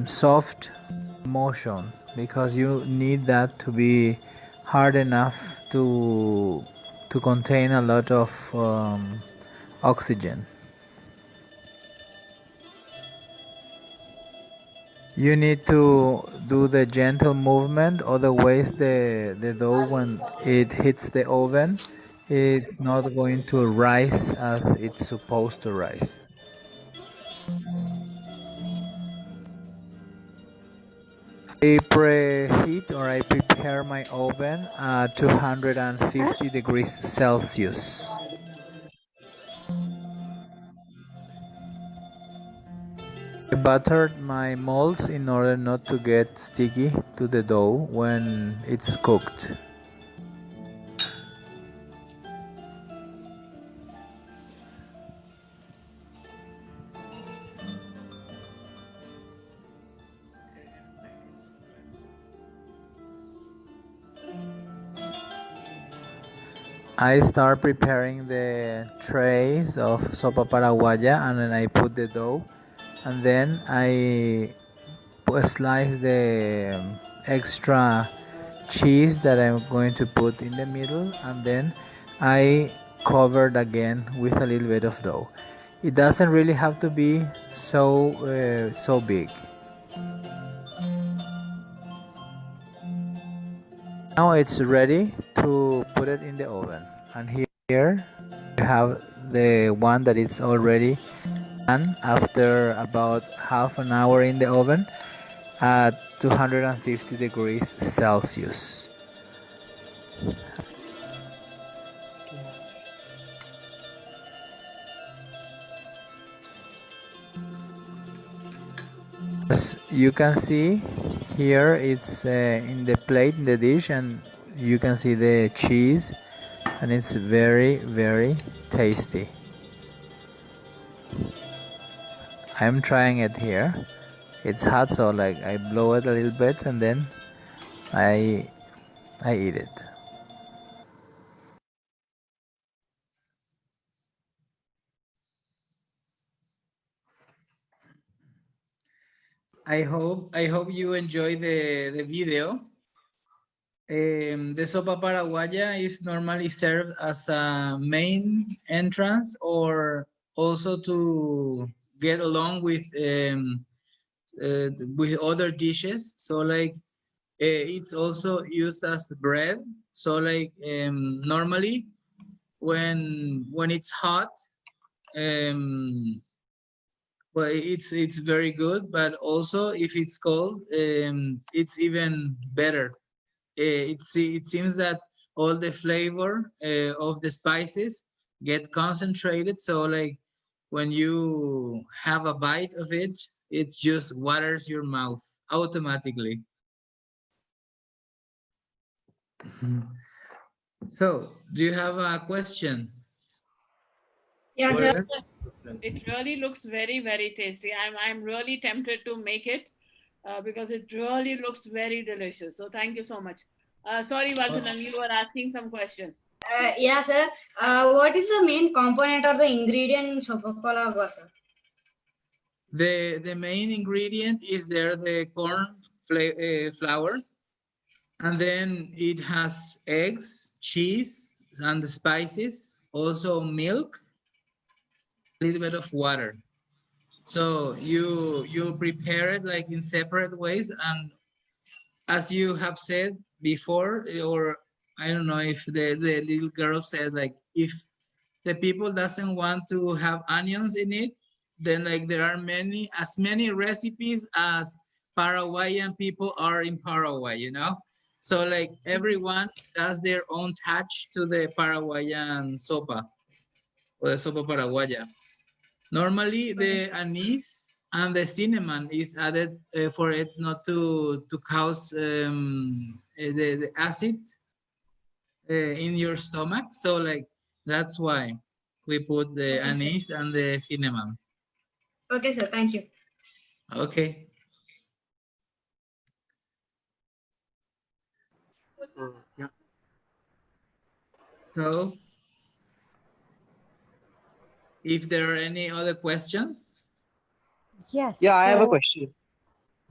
soft motion, because you need that to be hard enough to contain a lot of oxygen. You need to do the gentle movement, otherwise the dough, when it hits the oven, it's not going to rise as it's supposed to rise. I preheat, or I prepare my oven at 250 degrees Celsius. I buttered my molds in order not to get sticky to the dough when it's cooked. I start preparing the trays of sopa paraguaya, and then I put the dough, and then I slice the extra cheese that I'm going to put in the middle, and then I covered again with a little bit of dough. It doesn't really have to be so big. Now it's ready to put it in the oven, and here you have the one that is already done after about half an hour in the oven at 250 degrees Celsius. As you can see here, it's in the plate, in the dish, and you can see the cheese, and it's very, very tasty. I'm trying it here. It's hot, so like I blow it a little bit, and then I eat it. I hope you enjoy the video. The sopa paraguaya is normally served as a main entrance, or also to get along with other dishes. So like it's also used as bread. So like normally when it's hot, well, it's very good. But also if it's cold, it's even better. It seems that all the flavor of the spices get concentrated. So like when you have a bite of it, it just waters your mouth automatically. So, do you have a question? Yeah, sir. It really looks very, very tasty. I'm really tempted to make it because it really looks very delicious. So thank you so much. Sorry, Vardhanan, you were asking some question. Yeah, sir. What is the main component or the ingredient in sopa paraguaya, sir? The main ingredient is there the corn flour, And then it has eggs, cheese, and the spices, also milk, a little bit of water. So you prepare it like in separate ways, and as you have said before, or I don't know if the little girl said, like, if the people doesn't want to have onions in it, then like there are many recipes as Paraguayan people are in Paraguay, you know. So like everyone does their own touch to the Paraguayan sopa, or the sopa paraguaya. Normally the anise and the cinnamon is added for it not to cause the acid in your stomach. So like that's why we put the Okay, sir. anise and the cinnamon. Okay, sir. Thank you. Okay. Yeah. So if there are any other questions. Yes. Yeah, I have a so- question.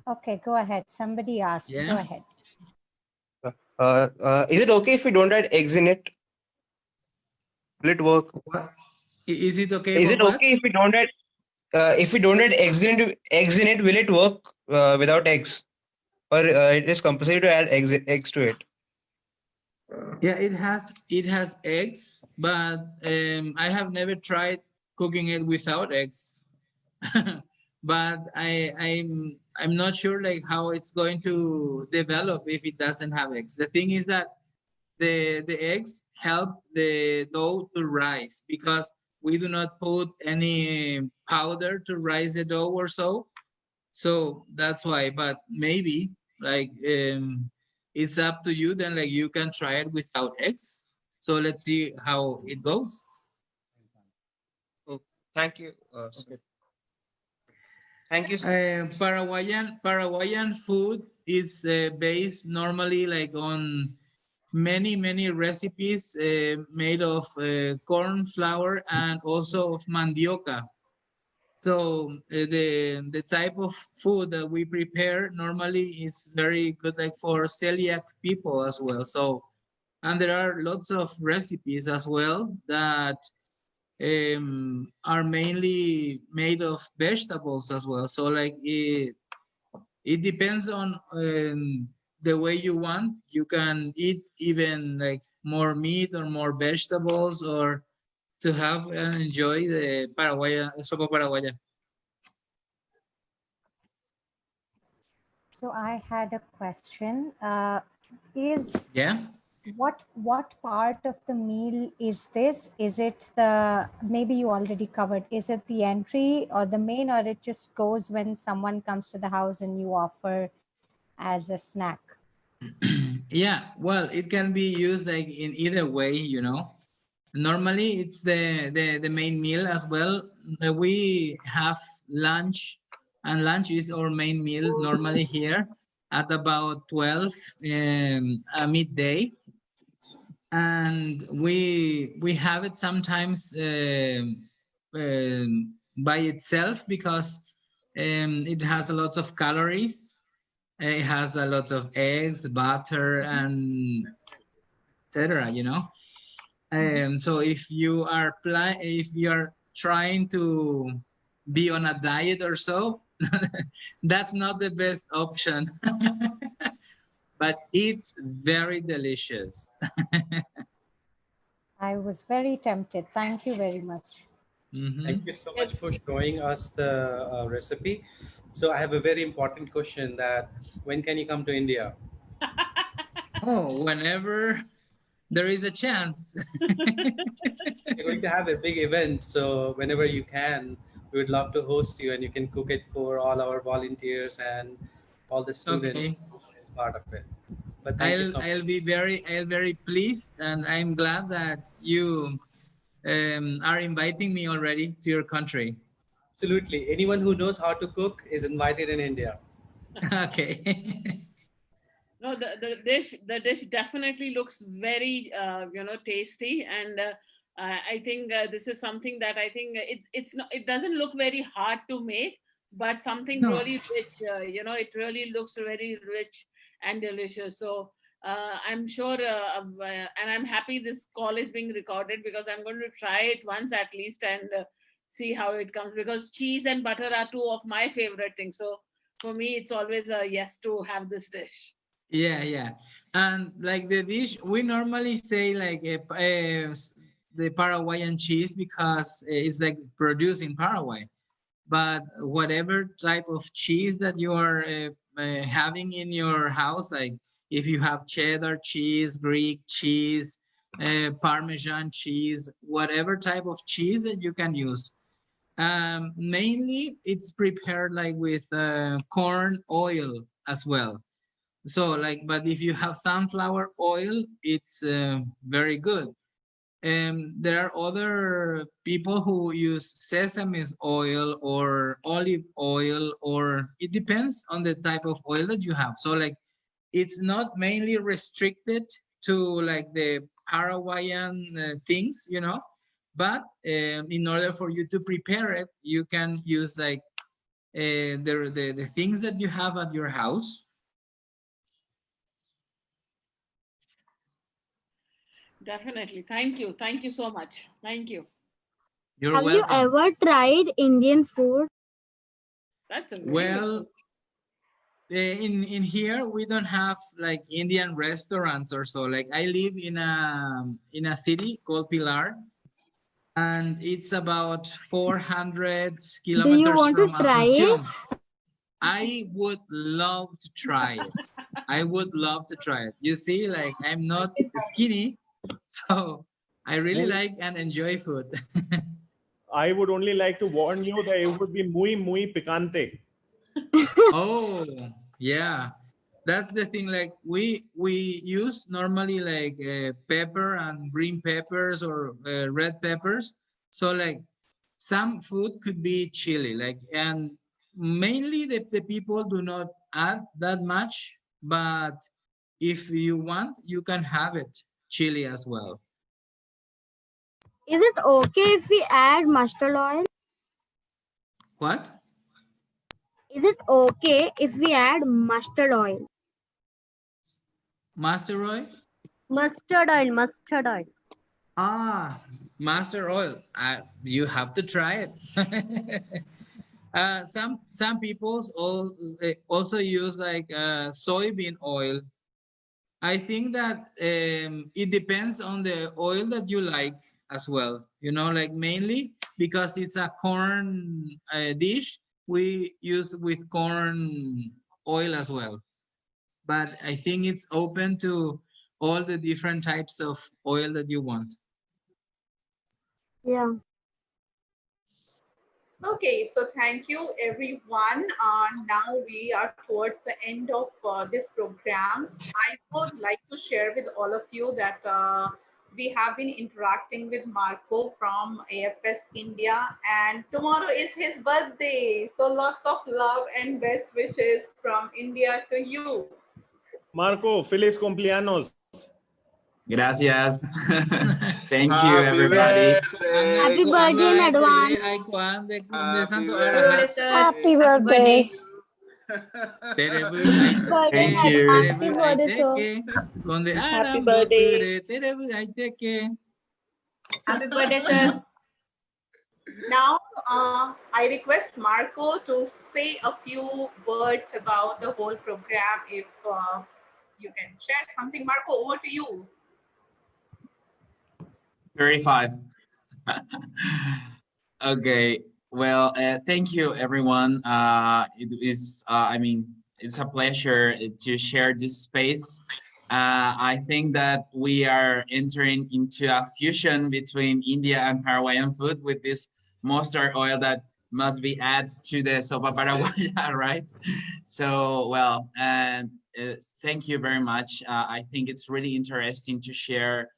Okay, go ahead. Somebody asked. Yeah. Go ahead. Is it okay if we don't add eggs in it? Will it work? What? Is it okay? Is for it what? okay if we don't add eggs in it? Will it work without eggs, or it is compulsory to add eggs to it? Yeah, it has eggs, but I have never tried cooking it without eggs. But I'm not sure like how it's going to develop if it doesn't have eggs. The thing is that the eggs help the dough to rise, because we do not put any powder to rise the dough or so. So that's why. But maybe like it's up to you. Then like you can try it without eggs. So let's see how it goes. Oh, thank you. Sir. Thank you, sir. Paraguayan food is based normally like on many recipes made of corn flour and also of mandioca. So the type of food that we prepare normally is very good like for celiac people as well. So, and there are lots of recipes as well that are mainly made of vegetables as well. So like it depends on the way you want. You can eat even like more meat or more vegetables, or to have and enjoy the Paraguaya sopa paraguaya. So I had a question. Is Yeah. What part of the meal is this? Is it the, maybe you already covered, is it the entry or the main, or it just goes when someone comes to the house and you offer as a snack? Yeah, well, it can be used like in either way, you know. Normally it's the main meal as well. We have lunch, and lunch is our main meal normally here at about 12 midday. And we have it sometimes by itself, because it has a lot of calories. It has a lot of eggs, butter, and etc. You know. So if you are trying to be on a diet or so, that's not the best option. But it's very delicious. I was very tempted. Thank you very much. Thank you so much for showing us the recipe. So I have a very important question: that when can you come to India? Oh, whenever there is a chance. We're going to have a big event, so whenever you can, we would love to host you, and you can cook it for all our volunteers and all the students. Okay. As part of it. But thank you so much. I'll be very pleased, and I'm glad that you are inviting me already to your country. Absolutely. Anyone who knows how to cook is invited in India. Okay. No, the dish definitely looks very tasty, and I think this is something that I think it doesn't look very hard to make, but something No. really rich. It really looks very rich and delicious. So I'm sure, and I'm happy this call is being recorded because I'm going to try it once at least and see how it comes, because cheese and butter are two of my favorite things. So for me, it's always a yes to have this dish. Yeah. And like the dish, we normally say like the Paraguayan cheese because it's like produced in Paraguay. But whatever type of cheese that you are having in your house, like if you have cheddar cheese, Greek cheese, Parmesan cheese, whatever type of cheese that you can use. Mainly it's prepared like with corn oil as well. So like, but if you have sunflower oil, it's very good. There are other people who use sesame oil or olive oil, or it depends on the type of oil that you have. So like, it's not mainly restricted to like the Paraguayan things, you know, but in order for you to prepare it, you can use like the things that you have at your house. Definitely. Thank you. Thank you so much. Thank you. You're Have welcome. you ever tried Indian food? That's a Well, in here we don't have like Indian restaurants or so. Like I live in a city called Pilar, and it's about 400 Do you kilometers want to from try it? Asuncion. I would love to try it. I would love to try it. You see, like I'm not skinny, so I really like and enjoy food. I would only like to warn you that it would be muy picante. Oh, yeah. That's the thing. Like we use normally like pepper and green peppers or red peppers. So like some food could be chili, like, and mainly the people do not add that much, but if you want, you can have it chili as well. Is it okay if we add mustard oil? What? Is it okay if we add mustard oil? Master oil? Mustard oil, mustard oil. Ah, master oil. You have to try it. Some people also use like soybean oil. I think that it depends on the oil that you like as well. You know, like mainly because it's a corn dish, we use with corn oil as well. But I think it's open to all the different types of oil that you want. Yeah. Okay, so thank you everyone. Now we are towards the end of this program. I would like to share with all of you that we have been interacting with Marco from AFS India, and tomorrow is his birthday. So lots of love and best wishes from India to you. Marco, feliz cumpleaños. Gracias. Thank you, everybody. Happy birthday in advance. Happy birthday. Thank you. Happy birthday, sir. Happy birthday. Happy birthday, sir. Now, I request Marco to say a few words about the whole program. If you can share something, Marco, over to you. 35. Okay. Well, thank you, everyone. It is, I mean, it's a pleasure to share this space. I think that we are entering into a fusion between India and Paraguayan food with this mustard oil that must be added to the sopa paraguaya, right? So, well, thank you very much. I think it's really interesting to share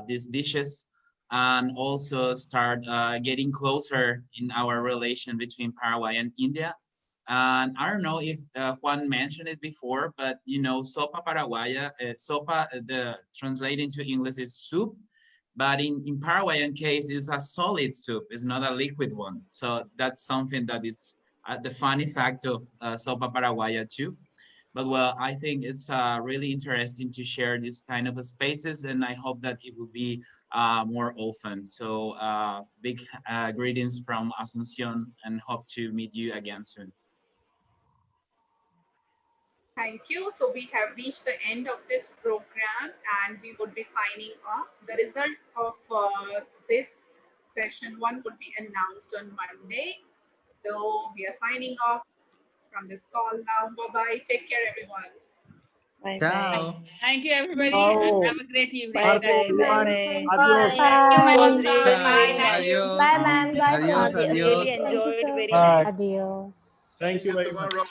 these dishes and also start getting closer in our relation between Paraguay and India. And I don't know if Juan mentioned it before, but you know, sopa paraguaya, sopa, the translated into English is soup, but in Paraguayan case, it's a solid soup. It's not a liquid one. So that's something that is the funny fact of sopa paraguaya too. But well, I think it's really interesting to share this kind of spaces, and I hope that it will be more often. So big greetings from Asuncion, and hope to meet you again soon. Thank you. So we have reached the end of this program and we would be signing off. The result of this session 1 would be announced on Monday. So we are signing off from this call now. Bye-bye. Take care, everyone. Ciao. Thank you, everybody, Ciao. and have a great evening. Marco, everyone. Adios. Bye. Bye. Adios. Bye, ma'am. Bye, sir. Adios. Adios. Thank you, sir. Bye. Adios. Thank you very much. Tomorrow.